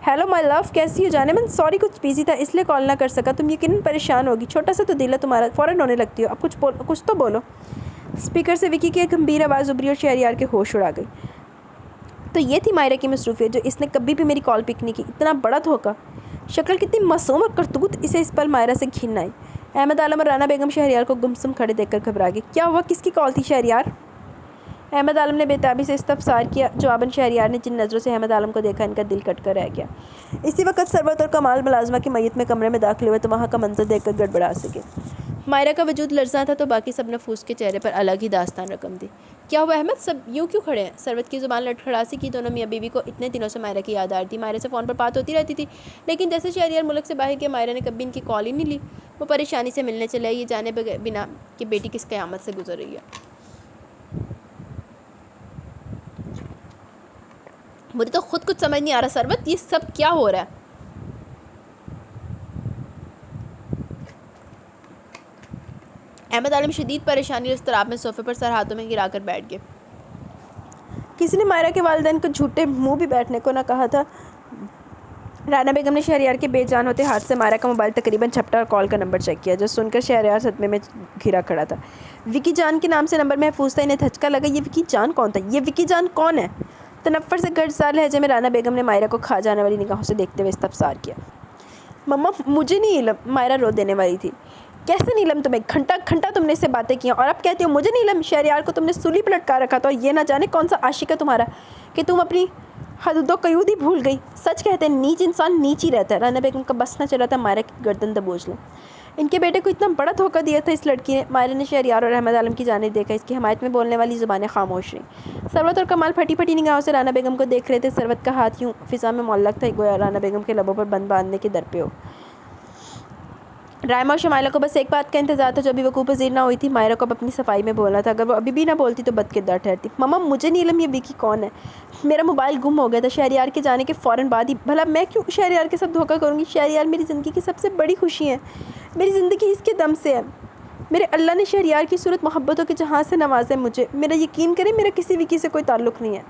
ہیلو مائی لو، کیسی ہو جانے من؟ سوری کچھ بزی تھا اس لیے کال نہ کر سکا۔ تم یقیناً پریشان ہوگی، چھوٹا سا تو دل ہے تمہارا، فوراً رونے لگتی ہو۔ اب کچھ تو بولو۔ اسپیکر سے وکی کی ایک گمبھیر آواز ابھری اور شہریار کے ہوش اڑا گئی۔ تو یہ تھی مائرہ کی مصروفیت جو اس نے کبھی بھی میری کال پک نہیں کی۔ اتنا بڑا دھوکہ! شکل کتنی معصوم اور کرتوت! اسے اس پل مائرہ سے گھن آئی۔ احمد عالم اور رانا بیگم شہریار کو گمسم کھڑے دیکھ کر گھبرا گئے۔ کیا ہوا؟ کس کی کال تھی شہریار؟ احمد عالم نے بے تابی سے استفسار کیا۔ جواباً شہریار نے جن نظروں سے احمد عالم کو دیکھا ان کا دل کٹ کر رہ گیا۔ اسی وقت ثروت اور کمال ملازمہ کی میت میں کمرے میں داخل ہوئے تو وہاں کا منظر دیکھ کر گڑبڑا سکے۔ مائرہ کا وجود لرزاں تھا تو باقی سب نفوس کے چہرے پر الگ ہی داستان رقم تھی۔ کیا ہوا احمد؟ سب یوں کیوں کھڑے ہیں؟ ثروت کی زبان لڑکھڑاسی کی۔ دونوں میاں بیوی کو اتنے دنوں سے مائرہ کی یاد آ رہی تھی۔ مائرہ سے فون پر بات ہوتی رہتی تھی لیکن جیسے شہریار ملک سے باہر گیا مائرہ نے کبھی ان کی کال ہی نہیں لی۔ وہ پریشانی سے ملنے چلے یہ جانے بنا کہ بیٹی کس قیامت سے گزر رہی ہے۔ مجھے تو خود کچھ سمجھ نہیں آ رہا ثروت، یہ سب کیا ہو رہا ہے؟ احمد عالم شدید پریشانی اور اضطراب میں صوفے پر سر ہاتھوں میں گرا کر بیٹھ گئے۔ کسی نے مائرہ کے والدین کو جھوٹے منہ بھی بیٹھنے کو نہ کہا تھا۔ رانا بیگم نے شہریار کے بے جان ہوتے ہاتھ سے مائرہ کا موبائل تقریباً جھپٹا اور کال کا نمبر چیک کیا جو سن کر شہریار صدمے میں گھرا کھڑا تھا۔ وکی جان کے نام سے نمبر محفوظ تھا۔ انہیں دھچکا لگا، یہ وکی جان کون تھا؟ یہ وکی جان کون ہے؟ تنفر سے گرجدار لہجے میں رانا بیگم نے مائرہ کو کھا جانے والی نگاہوں سے دیکھتے ہوئے استفسار کیا۔ مما، مجھے نہیں علم۔ مائرہ رو دینے والی تھی۔ کیسے نہیں علم تمہیں؟ گھنٹہ تم نے اس سے باتیں کی اور اب کہتی ہو مجھے نہیں علم؟ شہریار کو تم نے سولی پہ لٹکا رکھا تھا اور یہ نہ جانے کون سا عاشق ہے تمہارا کہ تم اپنی حدود و قیود ہی بھول گئی۔ سچ کہتے ہیں نیچ انسان نیچ ہی رہتا ہے۔ رانا بیگم کا بس نہ چلا تھا مائرہ کی گردن دبوچ لیں۔ ان کے بیٹے کو اتنا بڑا دھوکہ دیا تھا اس لڑکی نے۔ مائرہ نے شہریار اور احمد عالم کی جانب دیکھا۔ اس کی حمایت میں بولنے والی زبانیں خاموش رہیں۔ ثروت اور کمال پھٹی پھٹی نگاہوں سے رانا بیگم کو دیکھ رہے تھے۔ ثروت کا ہاتھ یوں فضا میں معلق تھا گویا رانا بیگم کے لبوں پر بند باندھنے کے در پہ ہو۔ رائمہ اور شمائلہ کو بس ایک بات کا انتظار تھا جو ابھی وقوع پذیر نہ ہوئی تھی، مائرہ کو اب اپنی صفائی میں بولنا تھا۔ اگر وہ ابھی بھی نہ بولتی تو بد کردار ٹھہرتی۔ ماما مجھے نہیں علم یہ وکی کون ہے، میرا موبائل گم ہو گیا تھا شہریار کے جانے کے فوراً بعد ہی۔ بھلا میں کیوں شہریار کے ساتھ دھوکہ کروں گی؟ شہریار میری زندگی کی سب سے بڑی خوشی ہے، میری زندگی اس کے دم سے ہے۔ میرے اللہ نے شہریار کی صورت محبتوں کے جہاں سے نوازے مجھے، میرا یقین کریں میرا کسی وکی سے کوئی تعلق نہیں ہے۔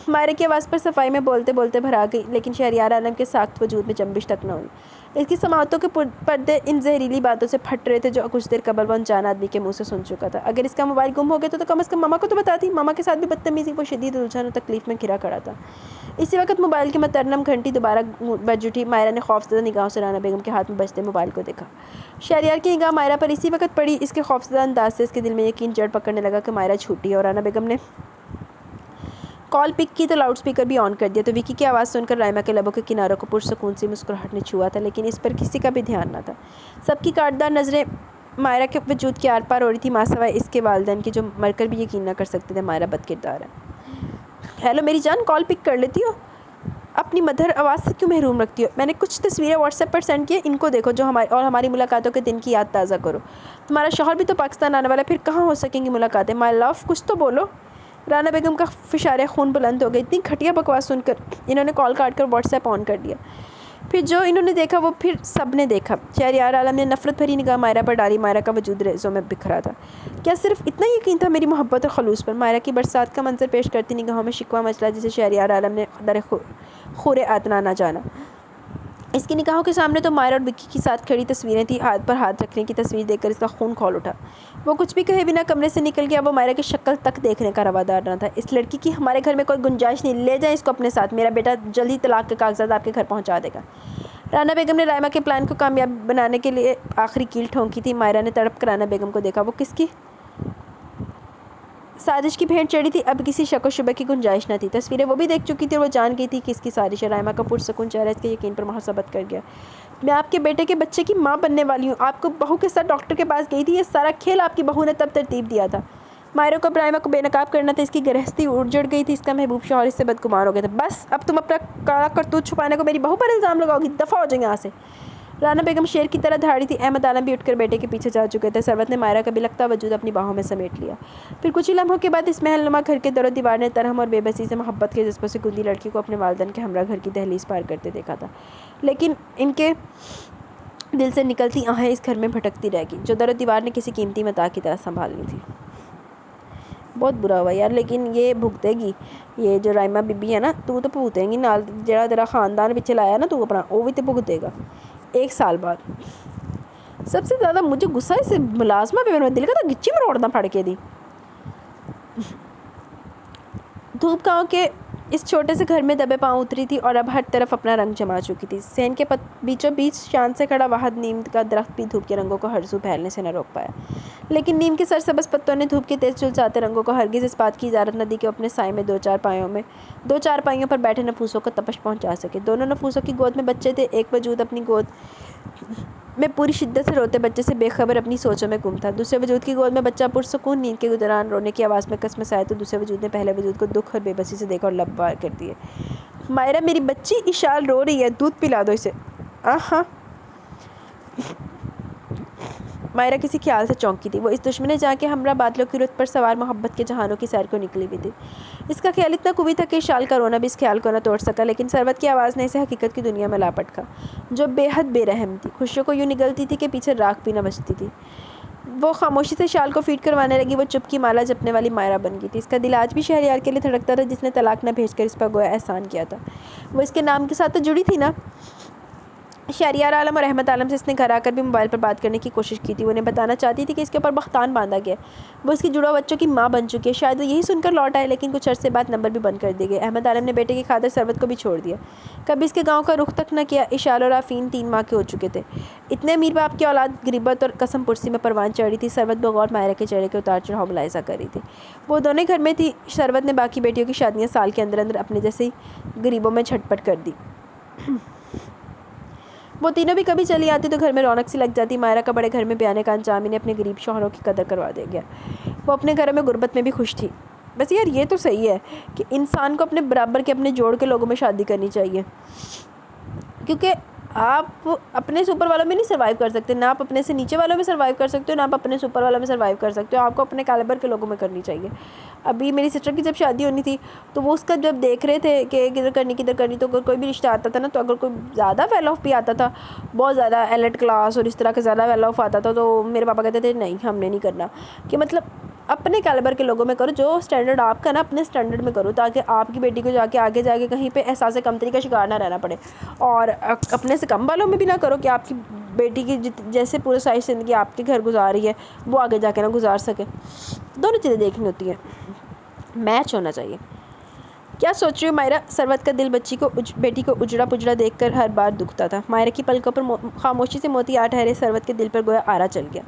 مائرہ کی آواز پر صفائی میں بولتے بولتے بھر آ گئی، لیکن شہریار عالم کے ساخت وجود میں جنبش تک نہ ہوئی۔ اس کی سماعتوں کے پردے ان زہریلی باتوں سے پھٹ رہے تھے جو کچھ دیر قبل وہ انجان آدمی کے منہ سے سن چکا تھا۔ اگر اس کا موبائل گم ہو گیا تو کم از کم ماما کو تو بتاتی۔ ماما کے ساتھ بھی بدتمیزی، وہ شدید الجھن اور تکلیف میں گھرا کھڑا تھا۔ اسی وقت موبائل کی مترنم گھنٹی دوبارہ بج اٹھی۔ مائرہ نے خوفزدہ نگاہوں سے رانہ بیگم کے ہاتھ میں بجتے موبائل کو دیکھا۔ شہریار کی نگاہ مائرہ پر اسی وقت پڑی۔ اس کے خوفزدہ انداز سے اس کے دل میں یقین جڑ پکڑنے لگا کہ مائرہ جھوٹی ہے، اور رانہ بیگم نے کال پک کی تو لاؤڈ سپیکر بھی آن کر دیا۔ تو وکی کی آواز سن کر رائمہ کے لبوں کے کناروں کو پرسکون سی مسکراہٹ نے چھوا تھا، لیکن اس پر کسی کا بھی دھیان نہ تھا۔ سب کی کاٹدار نظریں مائرہ کے وجود کے آر پار ہو رہی تھی، ماں سوائے اس کے والدین کے جو مر کر بھی یقین نہ کر سکتے تھے مائرہ بد کردار ہے۔ ہیلو میری جان، کال پک کر لیتی ہو؟ اپنی مدھر آواز سے کیوں محروم رکھتی ہو؟ میں نے کچھ تصویریں واٹس ایپ پر سینڈ کی ہیں، ان کو دیکھو جو ہماری ملاقاتوں کے دن کی یاد تازہ کرو۔ تمہارا شوہر بھی تو پاکستان آنے والا ہے، پھر کہاں ہو سکیں گی ملاقاتیں؟ مائی لو کچھ تو بولو۔ رانہ بیگم کا فشار خون بلند ہو گئی۔ اتنی گھٹیا بکواس سن کر انہوں نے کال کاٹ کر واٹس ایپ آن کر دیا۔ پھر جو انہوں نے دیکھا وہ پھر سب نے دیکھا۔ شہریار عالم نے نفرت بھری نگاہ مائرہ پر ڈالی۔ مائرہ کا وجود ریزوں میں بکھرا تھا۔ کیا صرف اتنا یقین تھا میری محبت اور خلوص پر؟ مائرہ کی برسات کا منظر پیش کرتی نگاہوں میں شکوہ مچلا جسے شہریار عالم نے در خور اعتنا نہ جانا۔ اس کی نگاہوں کے سامنے تو مائرہ اور وکی کی ساتھ کھڑی تصویریں تھیں۔ ہاتھ پر ہاتھ رکھنے کی تصویر دیکھ کر اس کا خون کھول اٹھا۔ وہ کچھ بھی کہے بنا کمرے سے نکل گیا۔ وہ مائرہ کی شکل تک دیکھنے کا روادار نہ تھا۔ اس لڑکی کی ہمارے گھر میں کوئی گنجائش نہیں، لے جائیں اس کو اپنے ساتھ، میرا بیٹا جلد ہی طلاق کے کاغذات آپ کے گھر پہنچا دے گا۔ رانہ بیگم نے رائمہ کے پلان کو کامیاب بنانے کے لیے آخری کیل ٹھونکی تھی۔ مائرہ نے تڑپ کر رانہ بیگم کو دیکھا۔ وہ کس کی سازش کی بھینٹ چڑھی تھی؟ اب کسی شک و شبہ کی گنجائش نہ تھی۔ تصویریں وہ بھی دیکھ چکی تھی اور وہ جان گئی تھی کہ اس کی سازش ہے۔ رائمہ کا پرسکون چہرہ اس کے یقین پر مہر ثبت کر گیا۔ میں آپ کے بیٹے کے بچے کی ماں بننے والی ہوں۔ آپ کو بہو کے ساتھ ڈاکٹر کے پاس گئی تھی، یہ سارا کھیل آپ کی بہو نے تب ترتیب دیا تھا۔ مائرہ کو رائمہ کو بے نقاب کرنا تھا۔ اس کی گرہستی اجڑ گئی تھی، اس کا محبوب شوہر اس سے بدگمان ہو گیا تھا۔ بس اب تم اپنا کالا کرتوت چھپانے کو میری بہو پر الزام لگاؤ گی؟ دفع ہو جائیں یہاں سے۔ رانہ بیگم شیر کی طرح دھاڑی تھی۔ احمد عالم بھی اٹھ کر بیٹے کے پیچھے جا چکے تھے۔ ثروت نے مائرہ کا بلکتا وجود اپنی باہوں میں سمیٹ لیا۔ پھر کچھ ہی لمحوں کے بعد اس محل نما گھر کے در و دیوار نے ترہم اور بے بسی سے محبت کے جذبوں سے گندی لڑکی کو اپنے والدین کے ہمراہ گھر کی دہلیز پار کرتے دیکھا تھا، لیکن ان کے دل سے نکلتی آہیں اس گھر میں بھٹکتی رہ گئی جو در و دیوار نے کسی قیمتی متاع کی طرح سنبھالنی تھی۔ بہت برا ہوا یار، لیکن یہ بھگتے گی، یہ جو رائمہ بی بی ہے نا، تو بھگتیں گی نال جڑا تیرا خاندان پیچھے لایا نا تو اپنا، وہ بھی تو بھگتے گا 1 سال بعد۔ سب سے زیادہ مجھے غصہ اس ملازمہ پہ میرے دل کا تو گچی مروڑنا پڑ کے دی۔ دھوپ گاؤں کے اس چھوٹے سے گھر میں دبے پاؤں اتری تھی اور اب ہر طرف اپنا رنگ جما چکی تھی۔ صحن کے بیچوں بیچ شان سے کھڑا واحد نیم کا درخت بھی دھوپ کے رنگوں کو ہر سو پھیلنے سے نہ روک پایا، لیکن نیم کے سرسبز پتوں نے دھوپ کے تیز جھلساتے رنگوں کو ہرگز اس بات کی اجازت نہ دی کہ اپنے سائے میں دو چار پائیوں پر بیٹھے نفوسوں کو تپش پہنچا سکے۔ دونوں نفوسوں کی گود میں بچے تھے۔ ایک وجود اپنی گود میں پوری شدت سے روتے بچے سے بے خبر اپنی سوچوں میں گم تھا۔ دوسرے وجود کی گود میں بچہ پرسکون نیند کے دوران رونے کی آواز میں کسمسائے تو دوسرے وجود نے پہلے وجود کو دکھ اور بے بسی سے دیکھا اور لب بار کر دیے۔ مائرہ میری بچی اشال رو رہی ہے، دودھ پلا دو اسے۔ ہاں مائرہ کسی خیال سے چونکی تھی۔ وہ اس دشمن جہاں کے ہمراہ بادلوں کی رت پر سوار محبت کے جہانوں کی سیر کو نکلی بھی تھی۔ اس کا خیال اتنا قوی تھا کہ اشال کا رونا بھی اس خیال کو نہ توڑ سکا، لیکن ثروت کی آواز نے اسے حقیقت کی دنیا میں لا پٹکا جو بے حد بے رحم تھی۔ خوشیوں کو یوں نگلتی تھی کہ پیچھے راکھ بھی نہ بچتی تھی۔ وہ خاموشی سے شال کو فیڈ کروانے لگی۔ وہ چپ کی مالا جپنے والی مائرہ بن گئی تھی۔ اس کا دل آج بھی شہریار کے لیے دھڑکتا تھا جس نے طلاق نہ بھیج کر اس پر گویا احسان کیا تھا۔ وہ اس کے نام کے ساتھ تو جڑی تھی نا۔ شہریار عالم اور احمد عالم سے اس نے گھر آ کر بھی موبائل پر بات کرنے کی کوشش کی تھی۔ وہ انہیں بتانا چاہتی تھی کہ اس کے اوپر بہتان باندھا گیا، وہ اس کی جڑوا بچوں کی ماں بن چکی ہے۔ شاید وہ یہی سن کر لوٹ آئے، لیکن کچھ عرصے بعد نمبر بھی بند کر دیے گئے۔ احمد عالم نے بیٹے کی خاطر ثروت کو بھی چھوڑ دیا، کبھی اس کے گاؤں کا رخ تک نہ کیا۔ اشال اور آفین 3 ماہ کے ہو چکے تھے۔ اتنے امیر باپ کی اولاد غربت اور قسم پرسی میں پروان چڑھ رہی تھی۔ ثروت بغور مائرہ کے چہرے کے اتار چڑھاؤ ملاحظہ کر رہی تھی۔ وہ دونوں گھر میں تھی۔ ثروت نے باقی بیٹیوں کی شادیاں سال کے اندر اندر اپنے جیسے غریبوں میں جھٹپٹ کر دی۔ وہ تینوں بھی کبھی چلی آتی تو گھر میں رونق سی لگ جاتی۔ مائرہ کا بڑے گھر میں بیانے کا انجام انہیں اپنے غریب شوہروں کی قدر کروا دے گیا۔ وہ اپنے گھروں میں غربت میں بھی خوش تھی۔ بس یار یہ تو صحیح ہے کہ انسان کو اپنے برابر کے اپنے جوڑ کے لوگوں میں شادی کرنی چاہیے، کیونکہ آپ اپنے سے اوپر والوں میں نہیں سروائیو کر سکتے، نہ آپ اپنے سے نیچے والوں میں سروائیو کر سکتے ہو، نہ آپ اپنے سے اوپر والوں میں سروائیو کر سکتے ہو. آپ کو اپنے کیلیبر کے لوگوں میں کرنی چاہیے. ابھی میری سسٹر کی جب شادی ہونی تھی تو وہ اس کا جب دیکھ رہے تھے کہ کدھر کرنی، تو اگر کوئی بھی رشتہ آتا تھا نا، تو اگر کوئی زیادہ ویل آف بھی آتا تھا، بہت زیادہ ایلٹ کلاس اور اس طرح کا زیادہ ویل آف آتا تھا، تو میرے پاپا کہتے تھے نہیں ہم نے نہیں کرنا. کہ مطلب اپنے کیلیبر کے لوگوں میں کرو، جو اسٹینڈرڈ آپ کا نا اپنے اسٹینڈرڈ میں کرو، تاکہ آپ کی بیٹی کو جا کے آگے کہیں پہ احساس کمتری کا شکار نہ رہنا پڑے. اور اپنے سے کم والوں میں بھی نہ کرو کہ آپ کی بیٹی کی جیسے پورے ساری زندگی آپ کے گھر گزار رہی ہے وہ آگے جا کے نہ گزار سکے. دونوں چیزیں دیکھنی ہوتی ہیں، میچ ہونا چاہیے. کیا سوچ رہی ہو مائرہ؟ ثروت کا دل بیٹی کو اجڑا پجڑا دیکھ کر ہر بار دکھتا تھا. مائرہ کی پلکوں پر خاموشی سے موتی آ ٹھہرے. ثروت کے دل پر گویا آرا چل گیا.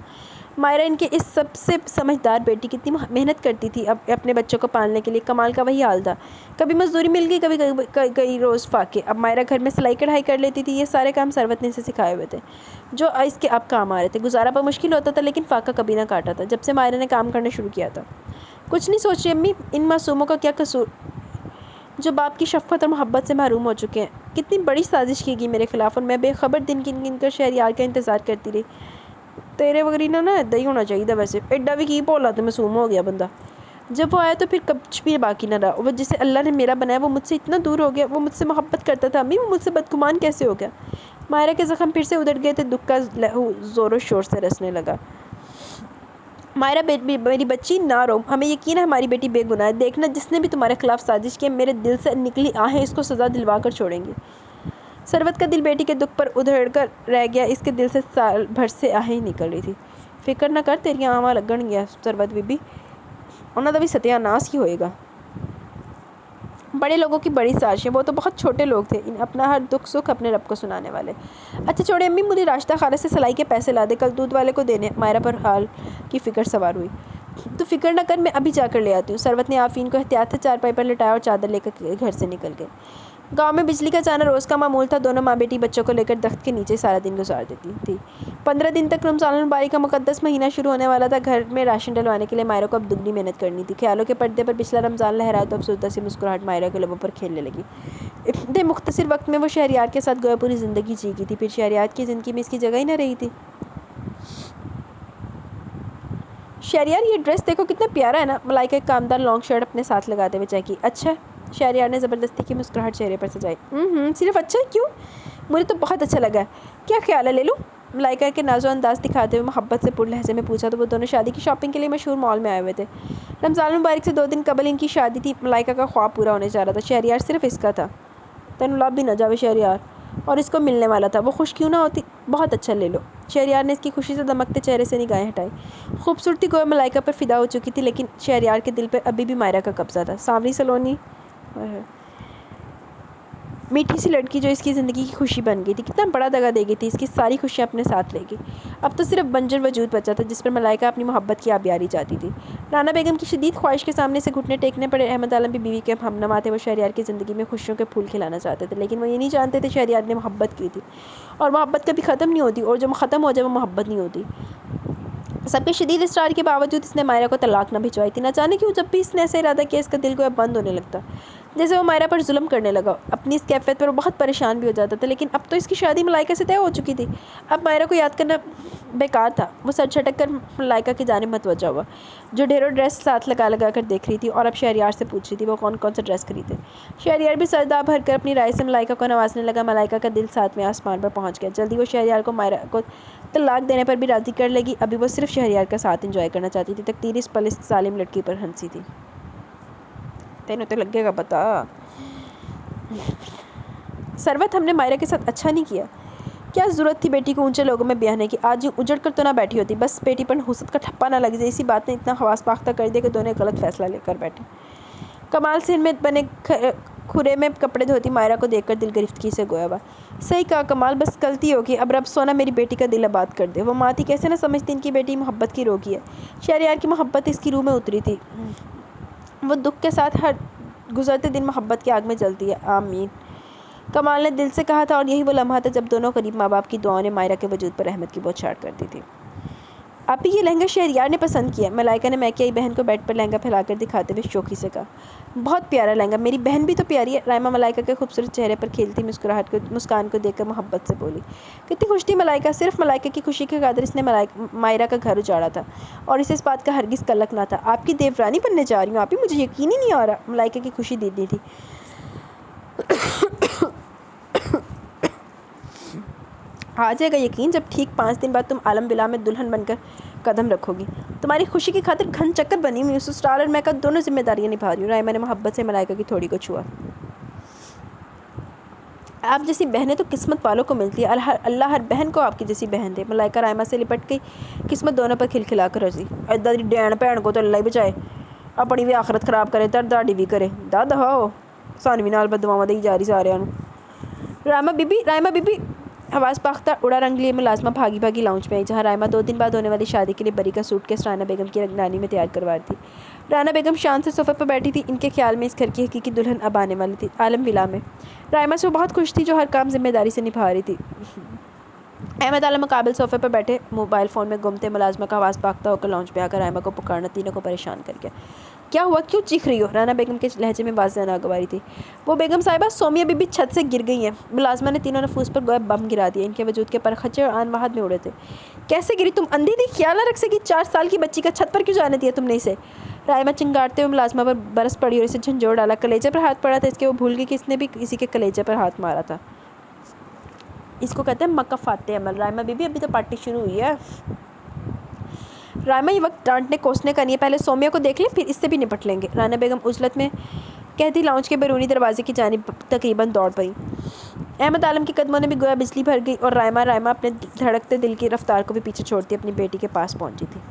مائرہ ان کے اس سب سے سمجھدار بیٹی کتنی محنت کرتی تھی اپنے بچوں کو پالنے کے لیے. کمال کا وہی حال تھا، کبھی مزدوری مل گئی، کبھی کئی روز فاقے. اب مائرہ گھر میں سلائی کڑھائی کر لیتی تھی. یہ سارے کام ثروت نے اسے سکھائے ہوئے تھے جو اس کے اب کام آ رہے تھے. گزارا پر مشکل ہوتا تھا لیکن فاقہ کبھی نہ کاٹا تھا جب سے مائرہ نے کام کرنا شروع کیا تھا. کچھ نہیں سوچ رہی امی، ان معصوموں کا کیا قصور جو باپ کی شفقت اور محبت سے محروم ہو چکے ہیں. کتنی بڑی سازش کی گئی میرے خلاف اور میں بے خبر دن گن کر شہریار کا انتظار کرتی رہی. تیرے وغیرہ نا ایدا ہی ہونا چاہیے. ویسے ایڈا بھی کی بولا تو معصوم ہو گیا بندہ. جب وہ آیا تو پھر کچھ بھی باقی نہ رہا. وہ جسے اللہ نے میرا بنایا وہ مجھ سے اتنا دور ہو گیا. وہ مجھ سے محبت کرتا تھا امی، وہ مجھ سے بدگمان کیسے ہو گیا؟ مائرہ کے زخم پھر سے ادھر گئے تھے. دکھ کا لہو زور و شور سے رسنے لگا. مائرہ میری بچی نہ رو، ہمیں یقین ہے ہماری بیٹی بے گناہ ہے. دیکھنا جس نے بھی تمہارے خلاف سازش کی میرے دل سے نکلی آہیں اس کو سزا دلوا کر چھوڑیں گے. ثروت کا دل بیٹی کے دکھ پر ادھڑ کر رہ گیا. اس کے دل سے سال بھر سے آہیں نکل رہی تھی. فکر نہ کر، تیری آواں لگن گیا ثروت بی بی، انہوں دا بھی ستیہ ناس ہی ہوئے گا. بڑے لوگوں کی بڑی سازشیں، وہ تو بہت چھوٹے لوگ تھے اپنا ہر دکھ سکھ اپنے رب کو سنانے والے. اچھا چھوڑے امی، مجھے راشدہ خالہ سے سلائی کے پیسے لا دے، کل دودھ والے کو دینے. مائرہ پر حال کی فکر سوار ہوئی. تو فکر نہ کر، میں ابھی جا کر لے آتی ہوں. ثروت نے آفرین کو احتیاط سے چارپائی پر لٹایا اور چادر لے کر گھر سے نکل گئے. گاؤں میں بجلی کا جانا روز کا معمول تھا. دونوں ماں بیٹی بچوں کو لے کر درخت کے نیچے سارا دن گزار دیتی تھی. 15 دن تک رمضان المبارک کا مقدس مہینہ شروع ہونے والا تھا. گھر میں راشن ڈلوانے کے لیے مائرہ کو اب دگنی محنت کرنی تھی. خیالوں کے پردے پر پچھلا رمضان لہرایا تو افسردہ سی مسکراہٹ مائرہ کے لبوں پر کھیلنے لگی. اتنے مختصر وقت میں وہ شہریار کے ساتھ گویا پوری زندگی جی گئی تھی. پھر شہریار کی زندگی میں اس کی جگہ ہی نہ رہی تھی. شہریار یہ ڈریس دیکھو کتنا پیارا ہے نا. ملائکہ ایک کامدار لانگ شرٹ اپنے ساتھ لگاتے ہوئے چہکی. اچھا. شہریار نے زبردستی کی مسکراہٹ چہرے پر سجائی. صرف اچھا ہے؟ کیوں؟ مجھے تو بہت اچھا لگا ہے. کیا خیال ہے، لے لوں؟ ملائکہ کے نازو انداز دکھاتے ہوئے محبت سے پر لہجے میں پوچھا تو وہ دونوں شادی کی شاپنگ کے لیے مشہور مال میں آئے ہوئے تھے. رمضان المبارک سے 2 دن قبل ان کی شادی تھی. ملائکہ کا خواب پورا ہونے جا رہا تھا. شہریار صرف اس کا تھا. تینوں لب بھی نہ جاوے شہریار، اور اس کو ملنے والا تھا. وہ خوش کیوں نہ ہوتی؟ بہت اچھا، لے لو. شہریار نے اس کی خوشی سے دمکتے چہرے سے نگاہیں ہٹائی. خوبصورتی گویا ملائکہ پر فدا ہو چکی تھی لیکن شہریار کے دل پر ابھی بھی مائرہ کا قبضہ تھا. سانوری سلونی میٹھی سی لڑکی جو اس کی زندگی کی خوشی بن گئی تھی، کتنا بڑا دغا دے گئی تھی. اس کی ساری خوشیاں اپنے ساتھ لے گئی. اب تو صرف بنجر وجود بچا تھا جس پر ملائکہ اپنی محبت کی آبیاری چاہتی تھی. رانا بیگم کی شدید خواہش کے سامنے سے گھٹنے ٹیکنے پڑے. احمد عالم بھی بیوی کے ہمنوا تھے. وہ شہریار کی زندگی میں خوشیوں کے پھول کھلانا چاہتے تھے لیکن وہ یہ نہیں جانتے تھے شہریار نے محبت کی تھی اور محبت کبھی ختم نہیں ہوتی، اور جو ختم ہو جائے وہ محبت نہیں ہوتی. سب کے شدید اصرار کے باوجود اس نے مائرہ کو طلاق نہ بھجوائی تھی. نہ جانے کیوں جب بھی اس نے ایسا ارادہ کیا اس کا دل کو بند ہونے لگتا، جیسے وہ مائرہ پر ظلم کرنے لگا. اپنی اس کیفیت پر وہ بہت پریشان بھی ہو جاتا تھا لیکن اب تو اس کی شادی ملائکہ سے طے ہو چکی تھی. اب مائرہ کو یاد کرنا بیکار تھا. وہ سر جھٹک کر ملائکہ کی جانب متوجہ ہوا جو ڈھیروں ڈریس ساتھ لگا کر دیکھ رہی تھی اور اب شہریار سے پوچھ رہی تھی وہ کون کون سا ڈریس خریدے. شہریار بھی سردہ بھر کر اپنی رائے سے ملائکہ کو نوازنے لگا. ملائکہ کا دل 7ویں آسمان پر پہنچ گیا. جلدی وہ شہریار کو مائرہ کو طلاق دینے پر بھی راضی کر لے گی. ابھی وہ صرف شہریار کا ساتھ انجوائے کرنا چاہتی تھی. تقدیر اس پل اس ظالم لڑکی پر ہنسی تھی. تینوں تو لگے گا پتا. ثروت، ہم نے مائرہ کے ساتھ اچھا نہیں کیا. کیا ضرورت تھی بیٹی کو اونچے لوگوں میں بیاہنے کی؟ آج یوں اجڑ کر تو نہ بیٹھی ہوتی. بس بیٹی پر نحوست کا ٹھپا نہ لگ جائے، اسی بات نے اتنا حواس باختہ کر دیا کہ دونوں غلط فیصلہ لے کر بیٹھے. کمال سر میں بنے کھرے میں کپڑے دھوتی مائرہ کو دیکھ کر دل گرفتگی سے گویا ہوا. صحیح کہا کمال، بس غلطی ہوگی. اب رب سونا میری بیٹی کا دل آباد کر دے. وہ ماں تھی، کیسے نہ سمجھتی ان کی بیٹی محبت کی روگی ہے. شہریار کی محبت اس کی روح میں اتری تھی. وہ دکھ کے ساتھ ہر گزرتے دن محبت کی آگ میں جلتی ہے. آمین، کمال نے دل سے کہا تھا. اور یہی وہ لمحہ تھا جب دونوں غریب ماں باپ کی دعاؤں نے مائرہ کے وجود پر رحمت کی بوچھاڑ کر دی تھی. ابھی یہ لہنگا شہریار نے پسند کیا. ملائکہ نے میکیائی بہن کو بیڈ پر لہنگا پھیلا کر دکھاتے ہوئے شوخی سے کہا. بہت پیارا لہنگا, میری بہن بھی تو پیاری ہے. رائمہ ملائکہ کے خوبصورت چہرے پر کھیلتی مسکان کو دیکھ کر محبت سے بولی. کتنی خوش تھی ملائکہ. صرف ملائکہ کی خوشی کے خاطر اس نے مائرہ کا گھر اجاڑا تھا اور اسے اس بات کا ہرگز قلق نہ تھا. آپ کی دیورانی بننے جا رہی ہوں آپ ہی, مجھے یقین ہی نہیں آ رہا. ملائکہ کی خوشی دیدی تھی. آ جائے گا یقین جب ٹھیک 5 دن بعد تم عالم ولا میں دلہن بن کر قدم رکھو گی. تمہاری خوشی کی خاطر گھن چکر بنی ہوئی. سسرال اور میں کا دونوں ذمہ داریاں نبھا رہی ہوں. رائمہ نے محبت سے ملائکہ کی تھوڑی کو چھوا. آپ جیسی بہنیں تو قسمت والوں کو ملتی ہے. اللہ ہر بہن کو آپ کی جیسی بہن دے. ملائکہ رائمہ سے لپٹ گئی. قسمت دونوں پر کھلکھلا کر ہنسی. ایدا دی ڈین بھੈਣ کو تو اللہ ہی بچائے, اپنی بھی آخرت خراب کرے تے تہاڈی بھی کرے. دہو سانوی نال بددعاواں دئی جا رہی ساریاں نوں. رائمہ بی آواز پاختہ اڑا رنگ لیے ملازمہ بھاگی بھاگی لاؤنج میں آئی, جہاں رائمہ 2 دن بعد ہونے والی شادی کے لیے بری کا سوٹ کیس رانہ بیگم کی رنگدانی میں تیار کروا رہی تھی. رانہ بیگم شان سے صوفے پر بیٹھی تھی. ان کے خیال میں اس گھر کی حقیقی دلہن اب آنے والی تھی, عالم ولا میں. رائمہ سے وہ بہت خوش تھی جو ہر کام ذمہ داری سے نبھا رہی تھی. احمد عالم مقابل صوفے پر بیٹھے موبائل فون میں گم تھے. ملازمہ کا آواز پاختہ ہو کر لاؤنج میں آ کر رائمہ کو پکارنا تینوں کو پریشان کر گیا. کیا ہوا, کیوں چیخ رہی ہو؟ رانہ بیگم کے لہجے میں واضح ناگواری تھی. وہ بیگم صاحبہ سومیہ بی بی چھت سے گر گئی ہیں. ملازمہ نے تینوں نفوس پر گویا بم گرا دیا. ان کے وجود کے پرخچے اور آن واحد میں اڑے تھے. کیسے گری؟ تم اندھی تھی, خیال نہ رکھ سکی؟ 4 سال کی بچی کا چھت پر کیوں جانے دیا تم نے اسے؟ رائمہ چنگاڑتے ہوئے ملازمہ پر برس پڑی اور اسے جھنجھوڑ ڈالا. کلیجے پر ہاتھ پڑا تھا اس کے. وہ بھول گئی کہ اس نے بھی کسی کے کلیجے پر ہاتھ مارا تھا. اس کو کہتے ہیں مکفات عمل. رائمہ بی بی ابھی تو پارٹی شروع ہوئی ہے. رائمہ یہ وقت ڈانٹنے کوسنے کا نہیں ہے, پہلے سومیہ کو دیکھ لیں پھر اس سے بھی نپٹ لیں گے. رانہ بیگم عجلت میں کہتی لاؤنج کے بیرونی دروازے کی جانب تقریباً دوڑ پئی. احمد عالم کے قدموں نے بھی گویا بجلی بھر گئی اور رائمہ اپنے دھڑکتے دل کی رفتار کو بھی پیچھے چھوڑتی اپنی بیٹی کے پاس پہنچی تھی.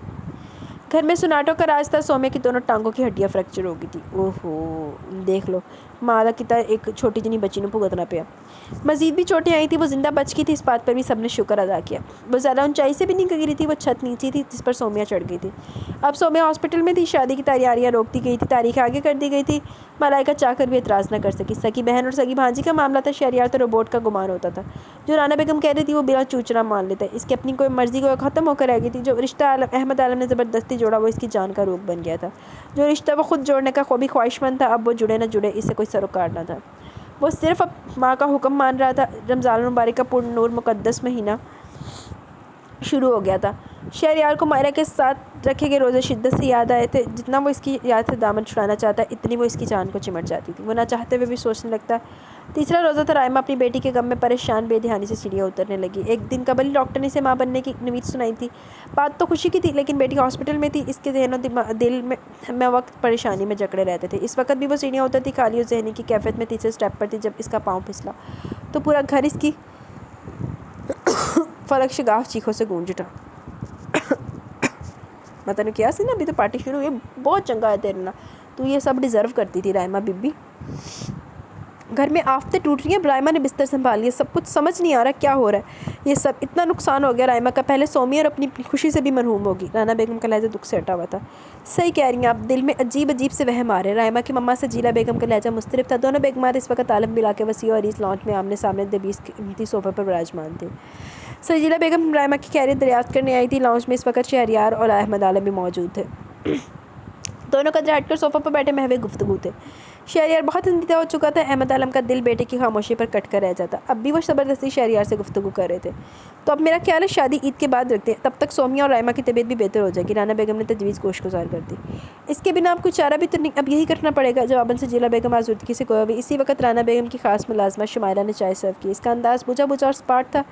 گھر میں سناٹوں کا راج تھا. سومیہ کی دونوں ٹانگوں کی ہڈیاں فریکچر ہو گئی تھی. اوہو دیکھ لو مالا کتا ایک چھوٹی جنی بچی نے بھگتنا پیا. مزید بھی چوٹیں آئی تھیں. وہ زندہ بچ گئی تھی, اس بات پر بھی سب نے شکر ادا کیا. وہ زیادہ اونچائی سے بھی نہیں گری تھی. وہ چھت نیچی تھی جس پر سومیہ چڑھ گئی تھی. اب سومیہ ہاسپٹل میں تھی. شادی کی تیاریاں روک دی گئی تھی, تاریخ آگے کر دی گئی تھی. ملائکہ چاہ کر بھی اعتراض نہ کر سکی. سگی بہن اور سگی بھانجی کا معاملہ تھا. شہریار تو روبوٹ کا گمان ہوتا تھا. جو رانہ بیگم کہہ رہی تھی وہ بلا چوچنا مان لیتا. اس کی اپنی کوئی مرضی کو ختم ہو کر رہ گئی تھی. جو رشتہ احمد عالم نے زبردستی جوڑا وہ اس کی جان کا روپ بن گیا تھا. جو رشتہ وہ خود جوڑنے کا خوبی خواہش مند تھا, اب وہ جڑے نہ جڑے اس سے کوئی سروکار نہ تھا. وہ صرف اب ماں کا حکم مان رہا تھا. رمضان المبارک کا پر نور مقدس مہینہ شروع ہو گیا تھا. شہریار کو مائرہ کے ساتھ رکھے گئے روزے شدت سے یاد آئے تھے. جتنا وہ اس کی یاد سے دامن چھڑانا چاہتا اتنی وہ اس کی جان کو چمٹ جاتی تھی. وہ نہ چاہتے ہوئے بھی سوچنے لگتا. تیسرا روزہ تھا. رائمہ اپنی بیٹی کے غم میں پریشان بے دھیانی سے سیڑھیاں اترنے لگی. ایک دن قبل ہی ڈاکٹر نے اسے ماں بننے کی نوید سنائی تھی. بات تو خوشی کی تھی لیکن بیٹی ہاسپٹل میں تھی. اس کے ذہن و دل میں وقت پریشانی میں جکڑے رہتے تھے. اس وقت بھی وہ سیڑھیاں اترتی خالی اور ذہنی کی کیفیت میں تیسرے سٹیپ پر تھی. جب اس کا پاؤں پھسلا تو پورا گھر اس کی فلک شگاف چیخوں سے گونج اٹھا. میں تینوں کیا سی نا ابھی تو پارٹی شروع ہوئی. بہت چنگا ہے تیرے نا, تو یہ سب ڈیزرو کرتی تھی رائمہ بی بی. گھر میں آفتیں ٹوٹ رہی ہیں. رائمہ نے بستر سنبھال لیا. سب کچھ سمجھ نہیں آ رہا کیا ہو رہا ہے. یہ سب اتنا نقصان ہو گیا رائمہ کا. پہلے سومیہ اور اپنی خوشی سے بھی محروم ہوگی. رانہ بیگم کا لہجہ دکھ سے ہٹا ہوا تھا. صحیح کہہ رہی ہیں آپ, دل میں عجیب سے وہم آ رہے. رائمہ کی مما سجیلہ بیگم کا لہجہ مضطرب تھا. دونوں بیگمات اس وقت عالم ولا کے وسیع اور عریض لاؤنج میں آمنے سامنے دبیس قیمتی صوفے پر براجمان تھے. سجیلہ بیگم رائمہ کی خیریت دریافت کرنے آئی تھی. لاؤنج میں اس وقت شہریار اور احمد عالم بھی موجود تھے. دونوں قدرے ہٹ کر صوفہ پر بیٹھے محو گفتگو تھے. شہریار بہت سنجیدہ ہو چکا تھا. احمد عالم کا دل بیٹے کی خاموشی پر کٹ کر رہ جاتا. اب بھی وہ زبردستی شہریار سے گفتگو کر رہے تھے. تو اب میرا خیال ہے شادی عید کے بعد رکھتے ہیں, تب تک سومیہ اور رائمہ کی طبیعت بھی بہتر ہو جائے گی. رانہ بیگم نے تجویز گوش گزار کر دی. اس کے بنا اب کوئی چارہ بھی تو نہیں, اب یہی کرنا پڑے گا. جواباً سجیلہ بیگم آزردگی سے گویا ہوئی. اسی وقت رانہ بیگم کی خاص ملازمہ شمائلہ نے چائے سرو کی. اس کا انداز بجھا اور سپاٹ تھا.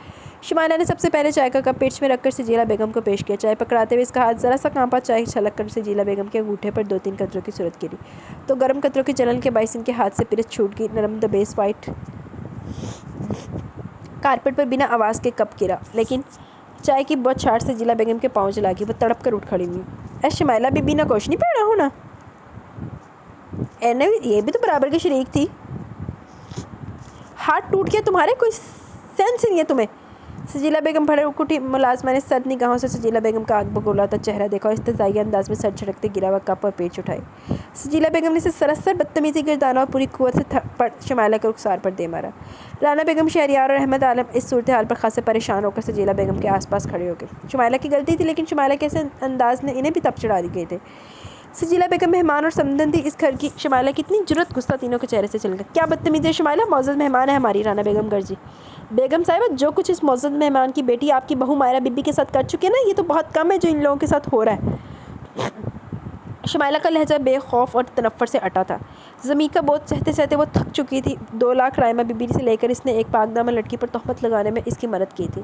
شمائلہ نے سب سے پہلے چائے کا کپ پیٹ میں رکھ کر سجیلہ بیگم کو پیش کیا. چائے پکڑاتے ہوئے اس کا ہاتھ ذرا سا کانپا. چائے چھلک کر سجیلہ بیگم کے انگوٹھے پر 2-3 قطروں کی صورت گری تو گرم قطروں کی جلن کے باعث ان کے ہاتھ سے پرت چھوٹ گئی. نرم دبیس وائٹ کارپٹ پر بنا آواز کے کپ گرا, لیکن چائے کی بہت چھاٹ سجیلہ بیگم کے پاؤں جلا گئی. وہ تڑپ کر اٹھ کھڑی ہوئی. اے شمائلہ بی بی نہ کوش نہیں پیڑا ہونا, یہ بھی تو برابر کی شریک تھی. ہاتھ ٹوٹ گیا تمہارے, کوئی سینس نہیں ہے تمہیں. سجیلا بیگم بھڑک اٹھی۔ ملازمہ نے سرد نگاہوں سے سجیلا بیگم کا آگ بگولا تھا چہرہ دیکھا اور استحضائی انداز میں سر جھٹکتے گرا ہوا کپ اور پیچ اٹھائے۔ سجیلا بیگم نے اسے سراسر بدتمیزی گردانا اور پوری قوت سے تھپڑ شمائلہ کے رخسار پر دے مارا۔ رانا بیگم، شہریار اور احمد عالم اس صورتحال پر خاصے پریشان ہو کر سجیلا بیگم کے آس پاس کھڑے ہو گئے۔ شمائلہ کی غلطی تھی، لیکن شمائلہ کے ایسے انداز نے انہیں بھی تپ چڑھا گئے تھے۔ سجیلا بیگم مہمان اور سمندن تھی اس گھر کی۔ شمائلہ کی اتنی جرأت، غصہ تینوں کے چہرے سے چل گیا۔ کیا بدتمیزی ہے شمائلہ، معزز مہمان ہے ہماری۔ رانا بیگم گرجی۔ بیگم صاحبہ، جو کچھ اس معزز مہمان کی بیٹی آپ کی بہو مائرہ بی بی کے ساتھ کر چکے نا، یہ تو بہت کم ہے جو ان لوگوں کے ساتھ ہو رہا ہے۔ شمائلہ کا لہجہ بے خوف اور تنفر سے اٹا تھا۔ زمین کا بوجھ سہتے سہتے وہ تھک چکی تھی۔ 2 لاکھ رائمہ بی بی سے لے کر اس نے ایک پاک دامن لڑکی پر تہمت لگانے میں اس کی مدد کی تھی۔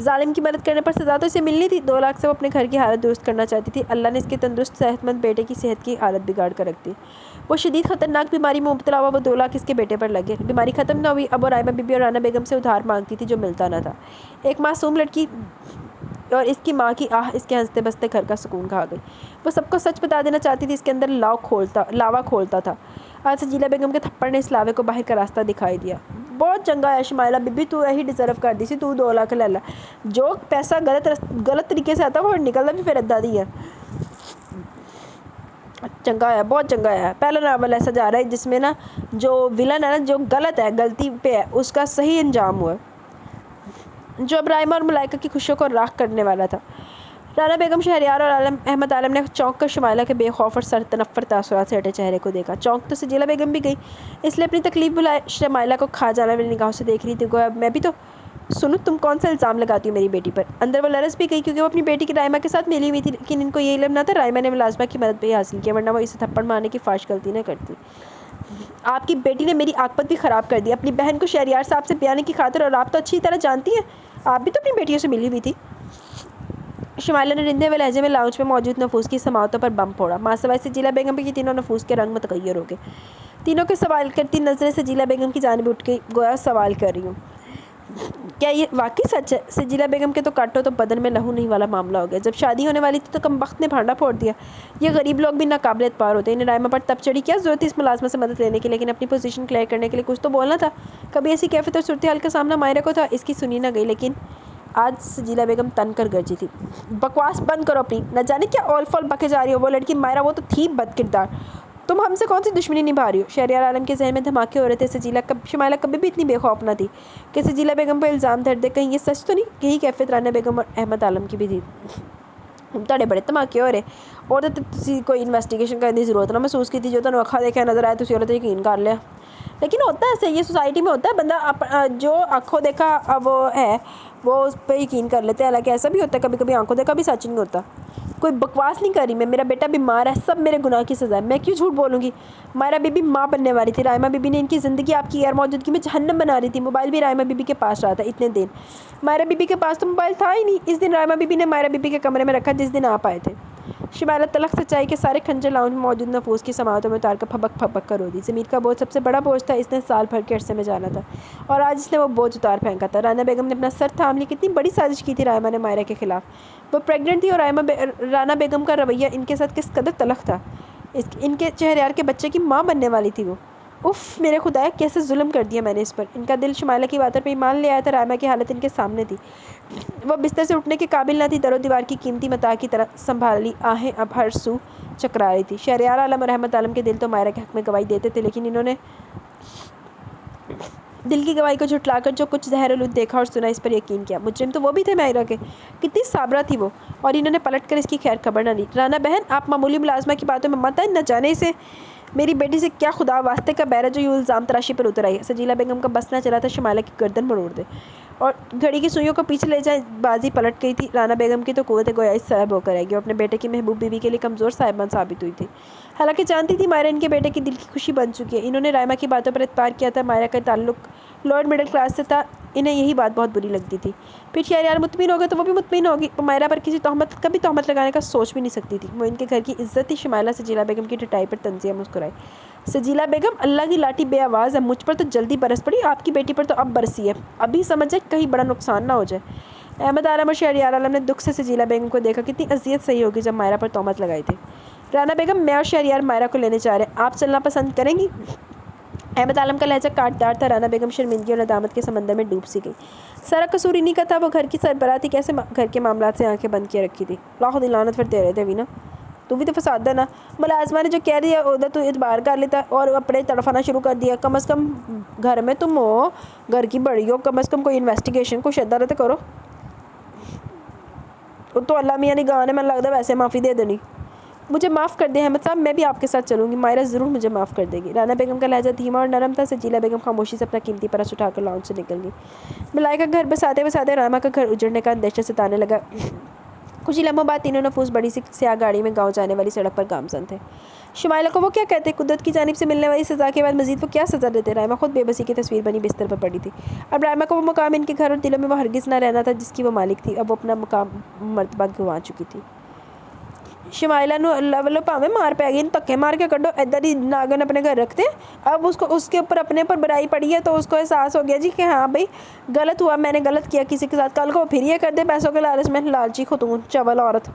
ظالم کی مدد کرنے پر سزا تو اسے ملنی تھی۔ 2 لاکھ سے وہ اپنے گھر کی حالت درست کرنا چاہتی تھی۔ اللہ نے اس کے تندرست صحت مند بیٹے کی صحت کی حالت بگاڑ کر رکھ دی۔ وہ شدید خطرناک بیماری میں مبتلا ہوا۔ وہ 2 لاکھ اس کے بیٹے پر لگے۔ بیماری ختم نہ ہوئی۔ اب وہ رائمہ بی بی اور رانا بیگم سے ادھار مانگتی تھی جو ملتا نہ تھا۔ ایک معصوم لڑکی اور اس کی ماں کی آہ اس کے ہنستے بستے گھر کا سکون کھا گئی۔ وہ سب کو سچ بتا دینا چاہتی تھی، اس کے اندر لاوا کھولتا تھا۔ آج سجیلا بیگم کے تھپڑ نے اس لاوے کو باہر کا راستہ دکھائی دیا۔ بہت چنگا ہے شمائلہ بی بی، تو یہی ڈیزرو کر دی سی۔ تو 2 لاکھ لے لا۔ جو پیسہ غلط طریقے سے آتا ہے وہ نکلنا بھی پھر ادا دی ہے۔ چنگا ہے، بہت چنگا ہے۔ پہلا ناول ایسا جا رہا ہے جس میں نا جو ولن ہے نا، جو غلط ہے، غلطی پہ ہے، اس کا صحیح انجام ہوا، جو اب رائمہ اور ملائکہ کی خوشیوں کو راکھ کرنے والا تھا۔ رانا بیگم، شہریار اور احمد عالم نے چونک کر شمائلہ کے بے خوف اور سر تنفر تاثرات سے ہٹے چہرے کو دیکھا۔ چونک تو سجیلا بیگم بھی گئی، اس لیے اپنی تکلیف بھلائے شمائلہ کو کھا جانے والی نگاہوں سے دیکھ رہی تھی۔ گویا میں بھی تو سنو، تم کون سا الزام لگاتی ہو میری بیٹی پر؟ اندر وہ لرز بھی گئی کیونکہ وہ اپنی بیٹی کی رائمہ کے ساتھ ملی ہوئی تھی، لیکن ان کو یہ علم نہ تھا رائمہ نے ملازمہ کی مدد پہ ہی حاصل کیا، ورنہ وہ اسے تھپڑ مارنے کی فاحش غلطی نہ کرتی۔ آپ کی بیٹی نے میری عاقبت بھی خراب کر دی، اپنی بہن کو شہریار صاحب سے بیانے کی خاطر، اور آپ تو اچھی طرح جانتی ہیں آپ بھی تو اپنی بیٹیوں سے ملی ہوئی تھی۔ شمائلہ نے رندے ہوئے لہجے میں لاؤنج میں موجود نفوس کی سماعتوں پر بم پھوڑا۔ ماں سوائے سجیلا بیگم کی تینوں نفوس کے رنگ متغیر ہو گئے۔ تینوں کے سوال کرتی نظریں سجیلا بیگم کی جانب اٹھ گئی، گویا سوال کر رہی ہوں، کیا یہ واقعی سچ ہے؟ سجیلا بیگم کے تو کاٹو تو بدن میں لہو نہیں والا معاملہ ہو گیا۔ جب شادی ہونے والی تھی تو کم بخت نے بھانڈا پھوڑ دیا۔ یہ غریب لوگ بھی ناقابل اعتبار ہوتے ہیں، انہیں رائمہ پر تب چڑھی کیا ضرورت تھی اس ملازمہ سے مدد لینے کی، لیکن اپنی پوزیشن کلیئر کرنے کے لیے کچھ تو بولنا تھا۔ کبھی ایسی کیفیت اور صورتحال کا سامنا مائرہ کو تھا، اس کی سنی نہ گئی، لیکن آج سجیلا بیگم تن کر گرجی تھی۔ بکواس بند کرو اپنی، نہ جانے کیا اول فول بکے جا رہی ہو۔ وہ لڑکی مائرہ، وہ تو تھی بد کردار، تم ہم سے کون سی دشمنی نبھا رہی ہو؟ شہریار عالم کے ذہن میں دھماکے ہو رہے تھے۔ شمائلہ کبھی بھی اتنی بے خوف نہ تھی کہ سجیلا بیگم پر الزام دھر دے، کہیں یہ سچ تو نہیں؟ یہی کیفیت رانا بیگم اور احمد عالم کی بھی تھی۔ تڑے بڑے دھماکے ہو رہے، اور تو کوئی انویسٹیگیشن کرنے کی ضرورت نہ محسوس کی تھی، جو تو اکھا دیکھا نظر آیا تو اسی یقین کر لیا۔ لیکن ہوتا ہے ایسے، یہ سوسائٹی میں ہوتا ہے، بندہ جو آنکھوں دیکھا وہ ہے وہ اس پہ یقین کر لیتے ہیں، حالانکہ ایسا بھی ہوتا ہے کبھی کبھی آنکھوں دیکھا بھی سچ نہیں ہوتا۔ کوئی بکواس نہیں کر رہی میں، میرا بیٹا بیمار ہے، سب میرے گناہ کی سزا ہے، میں کیوں جھوٹ بولوں گی؟ مائرہ بی بی ماں بننے والی تھی، رائمہ بی بی نے ان کی زندگی آپ کی غیر موجودگی میں جہنم بنا رہی تھی۔ موبائل بھی رائمہ بی بی کے پاس رہا تھا اتنے دن، مائرہ بی بی کے پاس تو موبائل تھا ہی نہیں۔ اس دن رائمہ بی بی نے مائرہ بی بی کے کمرے میں رکھا جس دن آپ آئے تھے۔ شمائلہ تلخ سچائی کے سارے کھنجر لاؤنج میں موجود نفوس کی سماعتوں میں اتار کر پھبک پھبک کر رو دی۔ ضمیر کا بوجھ سب سے بڑا بوجھ تھا، اس نے سال بھر کے عرصے میں جانا تھا، اور آج اس نے وہ بوجھ اتار پھینکا تھا۔ رانا بیگم نے اپنا سر تھام لی، کتنی بڑی سازش کی تھی رائمہ نے مائرہ کے خلاف۔ وہ پریگننٹ تھی اور رانا بیگم کا رویہ ان کے ساتھ کس قدر تلخ تھا، ان کے شہریار کے بچے کی ماں بننے والی تھی وہ۔ اف میرے خدایا، کیسے ظلم کر دیا میں نے اس پر۔ ان کا دل شمائلہ کی باتوں پہ ایمان لے آیا تھا۔ رائمہ کی حالت ان کے سامنے تھی، وہ بستر سے اٹھنے کے قابل نہ تھی، در و دیوار کی قیمتی متاع کی طرح سنبھالی آہیں اب ہر سو چکرا رہی تھی۔ شہریار عالم اور احمد عالم کے دل تو مائرہ کے حق میں گواہی دیتے تھے، لیکن انہوں نے دل کی گواہی کو جھٹلا کر جو کچھ زہر آلود دیکھا اور سنا اس پر یقین کیا۔ مجرم تو وہ بھی تھے مائرہ کے، کتنی صابرہ تھی وہ، اور انہوں نے پلٹ کر اس کی خیر خبر نہ لی۔ رانا بہن، آپ معمولی ملازمہ کی باتوں میں مت آئیں، نہ جانے اسے میری بیٹی سے کیا خدا واسطے کا بیر ہے جو یہ الزام تراشی پر اتر آئی ہے۔ سجیلا بیگم کا بس نہ چلا تھا شمائلہ کی گردن مروڑ دے اور گھڑی کی سوئیوں کو پیچھے لے جائے، بازی پلٹ گئی تھی۔ رانا بیگم کی تو قوت گویائی صاحب ہو کر آئے گی، اور اپنے بیٹے کی محبوب بیوی کے لیے کمزور صاحبان ثابت ہوئی تھی، حالانکہ جانتی تھی مائرہ ان کے بیٹے کی دل کی خوشی بن چکی ہے۔ انہوں نے رائمہ کی باتوں پر اعتبار کیا تھا، مائرہ کا تعلق لوئر مڈل کلاس سے تھا، انہیں یہی بات بہت بری لگتی تھی۔ پھر شہریار مطمئن ہو گئے تو وہ بھی مطمئن ہوگی، وہ مائرہ پر کبھی تہمت لگانے کا سوچ بھی نہیں سکتی تھی، وہ ان کے گھر کی عزت تھی۔ شمائلہ سجیلا بیگم کی ٹٹائی پر طنزیہ مسکرائی۔ سجیلا بیگم، اللہ کی لاٹھی بے آواز ہے، مجھ پر تو جلدی برس پڑی، آپ کی بیٹی پر تو اب برسی ہے، ابھی سمجھے کہیں بڑا نقصان نہ ہو جائے۔ احمد عالم اور شہریار عالم نے دکھ سے سجیلا بیگم کو دیکھا، کتنی اذیت صحیح ہوگی جب مائرہ پر تہمت لگائی تھی۔ رانا بیگم، میں اور شہریار مائرہ کو لینے جا رہے ہیں، آپ چلنا پسند کریں گی؟ احمد عالم کا لہجہ کاٹدار تھا. رانا بیگم شرمندگی اور ندامت کے سمندر میں ڈوب سی گئی. سارا قصور انہیں کا تھا. وہ گھر کی سربراہ تھی. کیسے گھر کے معاملات سے آنکھیں بند کیے رکھی تھی. لاکھ لعنت پھر تیرے تھے بھی نا, تو بھی تو فساد ہے نا. ملازمہ نے جو کہہ دیا ادھر تو اعتبار کر لیتا اور اپنے تڑفانا شروع کر دیا. کم از کم گھر میں تم ہو, گھر کی بڑی ہو, کم از کم کوئی انویسٹیگیشن کو شدت کرو. تو اللہ میاں نگاہ نے, میں لگتا ہے ویسے معافی دے دینی. مجھے معاف کر دیں احمد صاحب, میں بھی آپ کے ساتھ چلوں گی. مائرہ ضرور مجھے معاف کر دے گی. رانا بیگم کا لہجہ دھیما اور نرم تھا. سجیلا بیگم خاموشی سے اپنا قیمتی پرس اٹھا کر لاؤنج سے نکل گئی. ملائکہ گھر بساتے بساتے راما کا گھر اجڑنے کا اندیشہ ستانے لگا. کچھ ہی لمحوں بعد تینوں نفوس بڑی سی سیاہ گاڑی میں گاؤں جانے والی سڑک پر گامزن تھے. شمائلہ کو وہ کیا کہتے, قدرت کی جانب سے ملنے والی سزا کے بعد مزید وہ کیا سزا دیتے. رائمہ خود بے بسی کی تصویر بنی بستر پر پڑی تھی. اب رائمہ کو وہ مقام ان کے گھر اور دلوں میں وہ ہرگز نہ رہنا تھا جس کی وہ مالک تھی. اب وہ اپنا مقام مرتبہ گنوا چکی تھی. شمائلہ نو اللہ پاویں مار پہ گئی, تکے مار کے کڈو, ادھر ہی ناگن اپنے گھر رکھتے. اب اس کے اوپر اپنے پر برائی پڑی ہے تو اس کو احساس ہو گیا جی کہ ہاں بھائی غلط ہوا, میں نے غلط کیا کسی کے ساتھ. کل کو پھر یہ کر دے پیسوں کے لالچ میں, لالچی خاتون, چول عورت.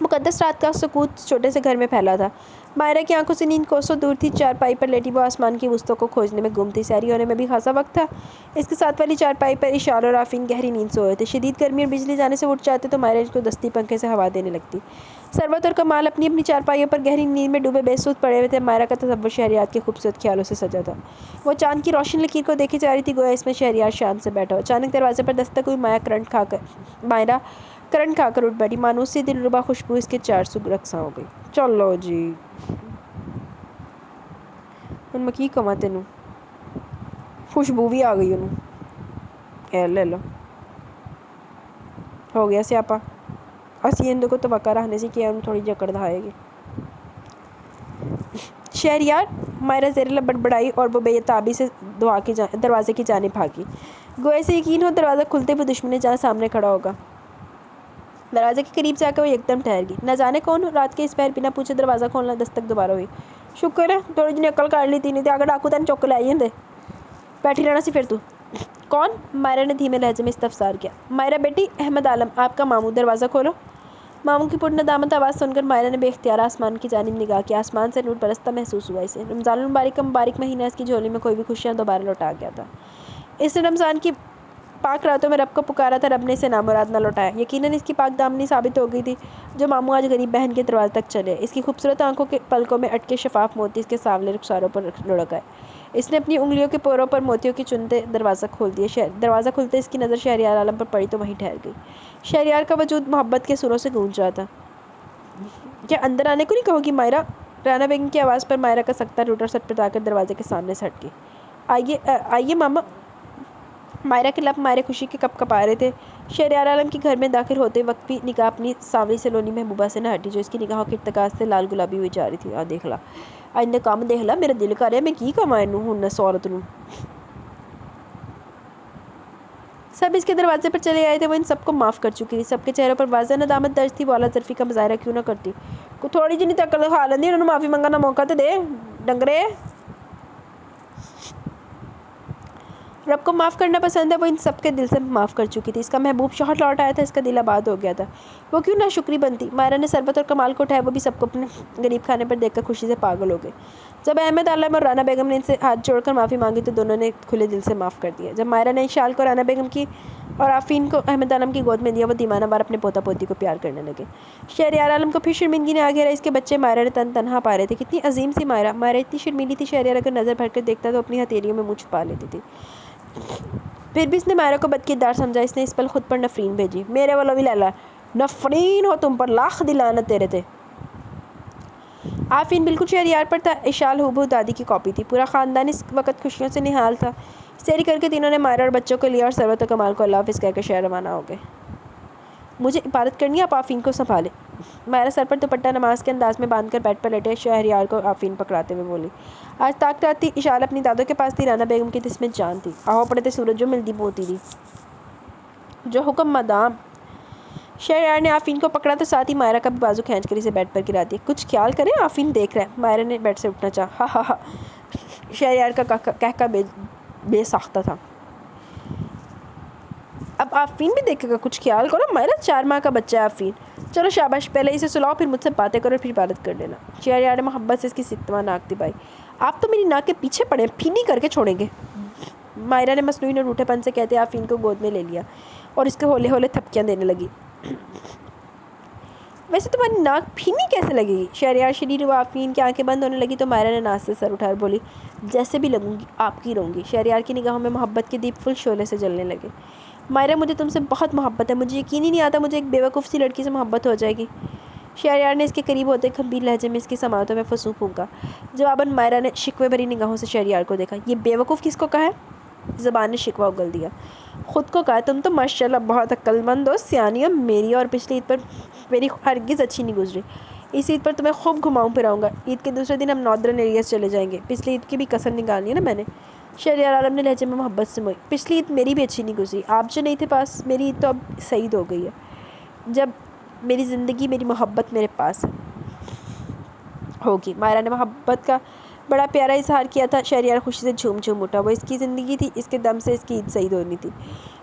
مقدس رات کا سکوت چھوٹے سے گھر میں پھیلا تھا. مائرہ کی آنکھوں سے نیند کوسوں دور تھی. چارپائی پر لیٹی وہ آسمان کی وسطوں کو کھوجنے میں گم تھی. سحری ہونے میں بھی خاصا وقت تھا. اس کے ساتھ والی چارپائی پر اشار اور آفین گہری نیند سوئے تھے. شدید گرمی اور بجلی جانے سے اٹھ جاتے تو مائرہ کو دستی پنکھے سے ہوا دینے لگتی. ثروت اور کمال اپنی اپنی چارپائیوں پر گہری نیند میں ڈوبے بے سود پڑے ہوئے تھے. مائرہ کا تصور شہریار کے خوبصورت خیالوں سے سجا تھا. وہ چاند کی روشن لکیر کو دیکھی جا رہی تھی, گویا اس میں شہریار شان سے بیٹھا ہو. اچانک دروازے پر دستک ہوئی. مائرہ کرنٹ کھا کر اٹھ بیٹھی. مانوس سی دلربا خوشبو اس کے چار سو رقصاں ہو گئی. چلو جی ان میں کی کما تینوں, خوشبو بھی آ گئی انہوں. اے لے لو, ہو گیا سیاپا. اسی اندو کو توقع رہنے سے کیا تھوڑی جکڑ دھائے گی. شہریار, مائرہ زیر لب بڑبڑائی اور وہ بے تابی سے دروازے کی جانب بھاگی. گویا سے یقین ہو دروازہ کھلتے وہ دشمن جہاں سامنے کھڑا ہوگا. دروازے کے قریب جا کر وہ ایک دم ٹھہر گئی. نہ جانے کون رات کے اس پہر بنا پوچھے دروازہ کھولنا. دستک دوبارہ ہوئی. شکر ہے تھوڑی جی عقل کر لی تھی, نہیں تو اگر ڈاکو تین چوک لے آئی. بیٹھی رہنا سی پھر تو. کون؟ مائرہ نے دھیمے لہجے میں استفسار کیا. مائرہ بیٹی, احمد عالم آپ کا ماموں, دروازہ کھولو. ماموں کی پرندامت آواز سن کر مائرہ نے بے اختیار آسمان کی جانب نگاہ کیا. آسمان سے نور برستا محسوس ہوا اسے. رمضان المبارک کا مبارک مہینہ اس کی جھولی میں کوئی بھی خوشیاں دوبارہ لوٹا گیا تھا. اس نے رمضان کی پاک راتوں میں رب کو پکارا تھا, رب نے اسے نامراد نہ لوٹایا. یقیناً اس کی پاک دامنی ثابت ہو گئی تھی جو ماموں آج غریب بہن کے دروازے تک چلے. اس کی خوبصورت آنکھوں کے پلکوں میں اٹکے شفاف موتی اس کے سانولے رخساروں پر لڑک آئے. اس نے اپنی انگلیوں کے پوروں پر موتیوں کی چنتے دروازہ کھول دیا. دروازہ کھلتے اس کی نظر شہریار عالم پر پڑی تو وہیں ٹھہر گئی. شہریار کا وجود محبت کے سروں سے گونج رہا تھا. کیا اندر آنے کو نہیں کہو گی مائرہ؟ رانا بیگم کی آواز پر مائرہ کا سکتہ ٹوٹا اور سٹپٹا کر دروازے کے سامنے سے ہٹ گئی. آئیے ماما. مائرہ کے لب مائرہ خوشی کے کپ کپا رہے تھے. شہریار عالم کے گھر میں داخل ہوتے وقت بھی نگاہ اپنی سانولی سلونی محبوبہ سے نہ ہٹی جو اس کی نگاہوں کے ارتکاز سے لال گلابی ہوئی جا رہی تھی. دیکھ لا آئندہ کام, دیکھ لا میرا دل کر رہا ہے میں کی کمائے ہوں عورت نوں. سب اس کے دروازے پر چلے آئے تھے. وہ ان سب کو معاف کر چکی تھی. سب کے چہروں پر واضح ندامت درج تھی. وہ اعلیٰ ظرفی کا مظاہرہ کیوں نہ کرتی. کو تھوڑی جی نہیں عقل دکھا لیندی, انہوں نے معافی منگانا موقع تو دے ڈنگرے. رب کو معاف کرنا پسند ہے. وہ ان سب کے دل سے معاف کر چکی تھی. اس کا محبوب شوہر لوٹ آیا تھا. اس کا دل آباد ہو گیا تھا. وہ کیوں نہ شکری بنتی. مائرہ نے ثروت اور کمال کو اٹھایا. وہ بھی سب کو اپنے غریب خانے پر دیکھ کر خوشی سے پاگل ہو گئے. جب احمد عالم اور رانا بیگم نے ان سے ہاتھ جوڑ کر معافی مانگی تو دونوں نے کھلے دل سے معاف کر دیا. جب مائرہ نے شال کو رانا بیگم کی اور آفین کو احمد عالم کی گود میں دیا, وہ دیوانہ وار اپنے پوتا پوتی کو پیار کرنے لگے. شہریار عالم کو پھر شرمندگی نے آ گھیرا. اس کے بچے مائرہ نے تنہا پا رہے تھے. کتنی عظیم سی مائرہ. مائرہ اتنی شرمیلی تھی, شہریار اگر نظر بھر کر دیکھتا تو اپنی ہتھیلیوں میں منہ چھپا لیتی تھی. پھر بھی اس نے مائرہ کو بدکردار سمجھا. اس نے اس پل خود پر نفرین بھیجی. میرے والوں بھی لالا نفرین ہو تم پر, لاکھ لعنت تیرے تھے. آفین بالکل شہریار پر تھا. اشال ہو دادی کی کاپی تھی. پورا خاندان اس وقت خوشیوں سے نہال تھا. سیری کر کے تینوں نے مائرہ اور بچوں کو لیا اور ثروت و کمال کو اللہ حافظ کہہ کر شہر روانہ ہو گئے. مجھے عبادت کرنی ہے, آپ آفین کو سنبھالیں. مائرہ سر پر دوپٹہ نماز کے انداز میں باندھ کر بیڈ پر لیٹے شہریار کو آفین پکڑاتے ہوئے بولی. آج تاک رات تھی. اشال اپنی دادوں کے پاس تھی. رانا بیگم کی جس میں جان تھی. آہو پڑے تھے سورج جو ملتی بوتی تھی. جو حکم مدام. شہریار نے آفین کو پکڑا تو ساتھ ہی مائرہ کا بھی بازو کھینچ کر اسے بیڈ پر گرا دیا. کچھ خیال کریں, آفین دیکھ رہا ہے. مائرہ نے بیڈ سے اٹھنا چاہا. ہا ہا ہا. شہریار کا کہکا بے ساختہ تھا. اب آفین بھی دیکھے گا, کچھ خیال کرو. مائرہ 4 ماہ کا بچہ ہے آفین. چلو شاباش، پہلے اسے سلاؤ پھر مجھ سے باتیں کرو پھر عبادت کر لینا۔ شہریار نے محبت سے اس کی سکتواں ناک دبائی۔ آپ تو میری ناک کے پیچھے پڑے، پھینی کر کے چھوڑیں گے؟ مائرہ نے مصنوعی اور روٹھے پن سے کہتے آفرین کو گود میں لے لیا اور اس کے ہولے ہولے تھپکیاں دینے لگی۔ ویسے تمہاری ناک پھینی کیسے لگے گی؟ شہریار شریر ہوا۔ آفرین کی آنکھیں بند ہونے لگی تو مائرہ نے ناز سے سر اٹھا اور بولی، جیسے بھی لگوں گی آپ کی رہوں گی۔ شہریار کی نگاہوں میں محبت کے دیپ فل شعلے سے جلنے لگے۔ مائرہ مجھے تم سے بہت محبت ہے، مجھے یقین ہی نہیں آتا مجھے ایک بیوقوف سی لڑکی سے محبت ہو جائے گی۔ شہریار نے اس کے قریب ہوتے گھمبیر لہجے میں اس کی سماعتوں میں فسوں پھونکا۔ جواباً مائرہ نے شکوے بھری نگاہوں سے شہریار کو دیکھا۔ یہ بیوقوف کس کو کہا ہے؟ زبان نے شکوہ اگل دیا۔ خود کو کہا۔ تم تو ماشاءاللہ بہت عقل مند ہو، سیانی ہو۔ میری اور پچھلی عید پر میری ہرگز اچھی نہیں گزری۔ اس عید پر تمہیں خوب گھماؤں پھراؤں گا۔ عید کے دوسرے دن ہم ناردرن ایریاز چلے جائیں گے۔ پچھلی عید کی بھی کسر نکالنی ہے نا میں نے۔ شہریار عالم نے لہجے میں محبت سے موئی۔ پچھلی عید میری بھی اچھی نہیں گزری، آپ جو نہیں تھے پاس۔ میری عید تو اب سعید ہو گئی ہے جب میری زندگی میری محبت میرے پاس ہوگی۔ مائرہ نے محبت کا بڑا پیارا اظہار کیا تھا۔ شہریار خوشی سے جھوم جھوم اٹھا۔ وہ اس کی زندگی تھی، اس کے دم سے اس کی عید سعید ہونی تھی۔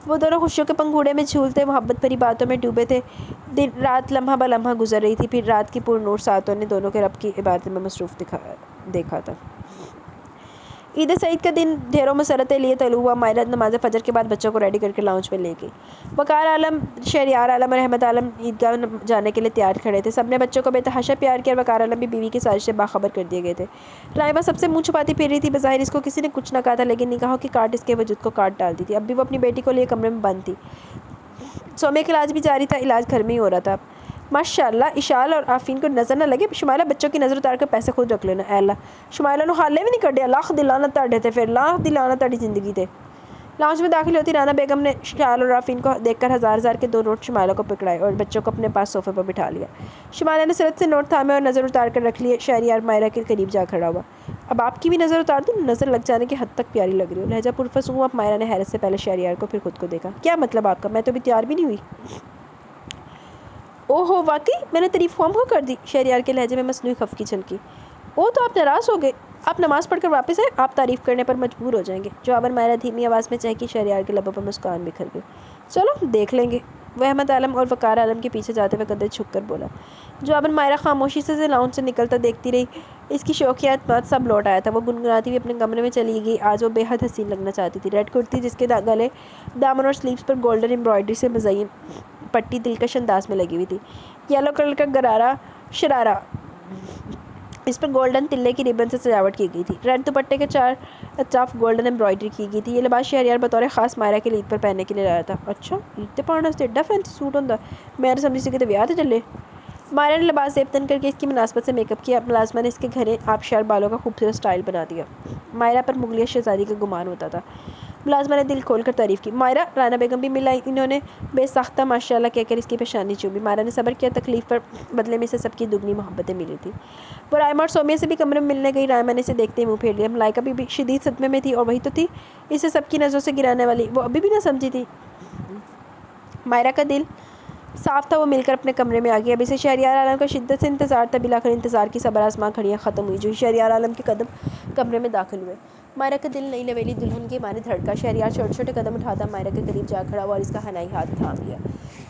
وہ دونوں خوشیوں کے پنگھوڑے میں جھولتے محبت بھری باتوں میں ڈوبے تھے۔ دن رات لمحہ بہ لمحہ گزر رہی تھی۔ پھر رات کی پر نور ساعتوں نے دونوں کے رب کی عبادت میں مصروف دیکھا تھا۔ عید سعید کا دن ڈھیروں مسرتیں لیے طلوع ہوا۔ مائرہ نماز فجر کے بعد بچوں کو ریڈی کر کے لاؤنج میں لے گئی۔ وقار عالم، شہریار عالم اور احمد عالم عیدگاہ جانے کے لیے تیار کھڑے تھے۔ سب نے بچوں کو بے تحاشا پیار کیا اور وقار عالم بھی بیوی کی سازش سے باخبر کر دیے گئے تھے۔ رائمہ سب سے منہ چھپاتی پھر رہی تھی۔ بظاہر اس کو کسی نے کچھ نہ کہا تھا، لیکن نگاہوں کی کاٹ اس کے وجود کو کاٹ ڈالتی تھی۔ اب بھی وہ اپنی بیٹی کو لیے کمرے میں بند تھی۔ سومے کا علاج بھی جاری تھا، علاج گھر میں ہی ہو رہا تھا۔ ماشاءاللہ اشال اور آفرین کو نظر نہ لگے۔ شمائلہ بچوں کی نظر اتار کر پیسے خود رکھ لینا۔ اے اللہ، شمائلہ نو حالے بھی نہیں کڈیا۔ لاکھ دلانا تاڑے تے، پھر لاکھ دلانا تاڑی زندگی تے۔ لاؤنج میں داخل ہوتی رانا بیگم نے اشال اور آفرین کو دیکھ کر ہزار ہزار کے 2 نوٹ شمائلہ کو پکڑائے اور بچوں کو اپنے پاس صوفے پر بٹھا لیا۔ شمائلہ نے سرعت سے نوٹ تھامے اور نظر اتار کر رکھ لیے۔ شہریار مائرہ کے قریب جا کھڑا ہوا۔ اب آپ کی بھی نظر اتار دوں؟ نظر لگ جانے کی حد تک پیاری لگ رہی ہو۔ لہجہ پرفسوں ہوا۔ مائرہ نے حیرت سے پہلے شہریار کو پھر خود کو دیکھا۔ کیا مطلب آپ کا؟ میں تو ابھی تیار بھی نہیں ہوئی۔ او ہو، واقعی میں نے تعریف خام ہو کر دی؟ شہریار کے لہجے میں مصنوعی خفگی چھلکی۔ او تو آپ ناراض ہو گئے؟ آپ نماز پڑھ کر واپس آئیں، آپ تعریف کرنے پر مجبور ہو جائیں گے۔ جواباً مائرہ دھیمی آواز میں چہکی۔ شہریار کے لبوں پر مسکان بکھر گئی۔ چلو دیکھ لیں گے، وہ احمد عالم اور وقار عالم کے پیچھے جاتے ہوئے قدر جھک کر بولا۔ جواباً مائرہ خاموشی سے لاؤنج سے نکلتا دیکھتی رہی۔ اس کی شوخیہ اعتماد سب لوٹ آیا تھا۔ وہ گنگناتی ہوئی اپنے کمرے میں چلی گئی۔ آج وہ بے حد حسین لگنا چاہتی تھی۔ ریڈ کرتی جس کے گلے، دامن اور سلیوز پر گولڈن امبرائڈری سے مزین پٹی دلکش انداز میں لگی ہوئی تھی۔ یلو کلر کا گرارا شرارہ، اس پر گولڈن تلے کی ربن سے سجاوٹ کی گئی تھی۔ ریڈ دوپٹے کے 4 اطراف گولڈن امبرائڈری کی گئی تھی۔ یہ لباس شہریار بطور خاص مائرہ کے لیے عید پر پہننے کے لیے لایا تھا۔ اچھا، عید تے پانا واسطے ایڈا فینسی سوٹ ہوندا؟ میں نے سمجھی سی کہ ویاہ تے چلے۔ مائرہ نے لباس زیب تن کر کے اس کی مناسبت سے میک اپ کیا۔ ملازمہ نے اس کے گھنے آبشار بالوں کا خوبصورت سٹائل بنا دیا۔ مائرہ پر مغلیہ شہزادی کا گمان ہوتا تھا۔ ملازمہ نے دل کھول کر تعریف کی۔ مائرہ، رانا بیگم بھی مل آئی۔ انہوں نے بے ساختہ ماشاءاللہ کہہ کر اس کی پیشانی چومی۔ مائرہ نے صبر کیا۔ تکلیف پر بدلے میں اسے سب کی دگنی محبتیں ملی تھی۔ وہ رائمہ اور سومیہ سے بھی کمرے میں ملنے گئی۔ رائمہ نے اسے دیکھتے ہی منہ پھیر لیا۔ ملائکہ بھی شدید صدمے میں تھی اور وہی تو تھی اسے سب کی نظروں سے گرانے والی۔ وہ ابھی بھی نہ سمجھی تھی۔ مائرہ کا دل صاف تھا، وہ مل کر اپنے کمرے میں آ گئی۔ اب اسے شہریار عالم کا شدت سے انتظار تھا۔ بالآخر انتظار کی صبر آزما گھڑیاں ختم ہوئی۔ جو ہی شہریار عالم کے قدم کمرے میں داخل ہوئے، مائرہ کا دل نئی لویلی دلہن کی مانند دھڑکا۔ شہریار چھوٹے چھوٹے قدم اٹھاتا مائرہ کے قریب جا کھڑا ہوا اور اس کا حنائی ہاتھ تھام لیا۔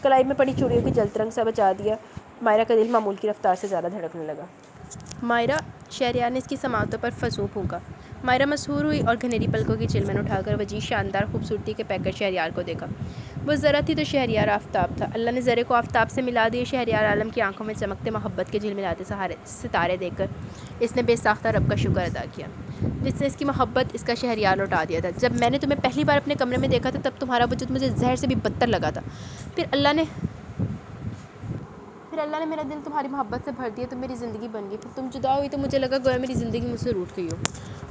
کلائی میں پڑی چوڑیوں کی جلد رنگ سے بچا دیا۔ مائرہ کا دل معمول کی رفتار سے زیادہ دھڑکنے لگا۔ مائرہ، شہریار نے اس کی سماعتوں پر فسوں پھونکا۔ مائرہ مسحور ہوئی اور گھنیری پلکوں کی چلمن اٹھا کر وجیز شاندار خوبصورتی کے پیکر شہریار کو دیکھا۔ وہ ذرہ تھی تو شہریار آفتاب تھا۔ اللہ نے ذرے کو آفتاب سے ملا دیا۔ شہریار عالم کی آنکھوں میں چمکتے محبت کے جھلملاتے ستارے دیکھ کر اس نے بے ساختہ رب کا شکر ادا کیا، جس نے اس کی محبت، اس کا شہریار لوٹا دیا تھا۔ جب میں نے تمہیں پہلی بار اپنے کمرے میں دیکھا تھا تب تمہارا وجود مجھے زہر سے بھی بدتر لگا تھا۔ پھر اللہ نے میرا دل تمہاری محبت سے بھر دیا، تم میری زندگی بن گئی۔ پھر تم جدا ہوئی تو مجھے لگا گویا میری زندگی مجھ سے روٹھ گئی ہو۔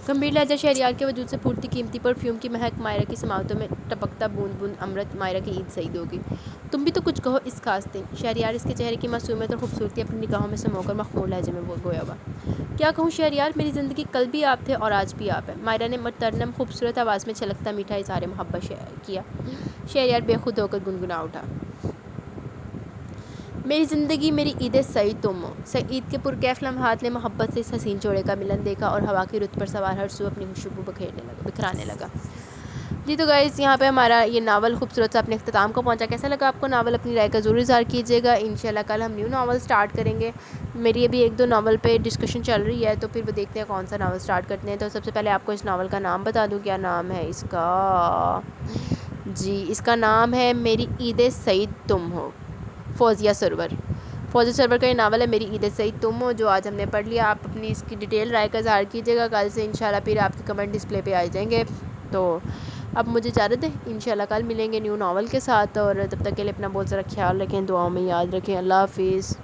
گمبھیر لہجہ شہریار کے وجود سے پھوٹتی قیمتی پرفیوم کی مہک مائرہ کی سماعتوں میں ٹپکتا بوند بوند امرت۔ مائرہ کی عید سعید ہوگی۔ تم بھی تو کچھ کہو اس خاص دن۔ شہریار اس کے چہرے کی معصومیت اور خوبصورتی اپنی نگاہوں میں سمو کر مخمور لہجے میں گویا ہوا۔ کیا کہوں شہریار، میری زندگی کل بھی آپ تھے اور آج بھی آپ ہے۔ مائرہ نے مترنم خوبصورت آواز میں چھلکتا میٹھا اظہار محبت کیا۔ شہریار بے خود ہو کر گنگنا اٹھا۔ میری زندگی، میری عید سعید تم ہو۔ عید کے پرکیف لمحات نے محبت سے اس حسین جوڑے کا ملن دیکھا اور ہوا کی رت پر سوار ہر سو اپنی خوشبو بکھرانے لگا۔ جی تو گائز یہاں پہ ہمارا یہ ناول خوبصورت سا اپنے اختتام کو پہنچا. کیسا لگا آپ کو ناول؟ اپنی رائے کا ضرور اظہار کیجیے گا. انشاءاللہ کل ہم نیو ناول سٹارٹ کریں گے. میری ابھی 1-2 ناول پہ ڈسکشن چل رہی ہے تو پھر وہ دیکھتے ہیں کون سا ناول سٹارٹ کرتے ہیں. تو سب سے پہلے آپ کو اس ناول کا نام بتا دوں. کیا نام ہے اس کا؟ جی اس کا نام ہے میری عید سعید تم ہو، فوزیہ سرور. فوزیہ سرور کا یہ ناول ہے میری عید سعید تم ہو، جو آج ہم نے پڑھ لیا. آپ اپنی اس کی ڈیٹیل رائے کا اظہار کیجیے گا. کل سے انشاءاللہ پھر آپ کے کمنٹ ڈسپلے پہ آ جائیں گے. تو اب مجھے اجازت ہے، انشاءاللہ کل ملیں گے نیو ناول کے ساتھ. اور تب تک کے لیے اپنا بہت سارا خیال رکھیں، دعاؤں میں یاد رکھیں. اللہ حافظ.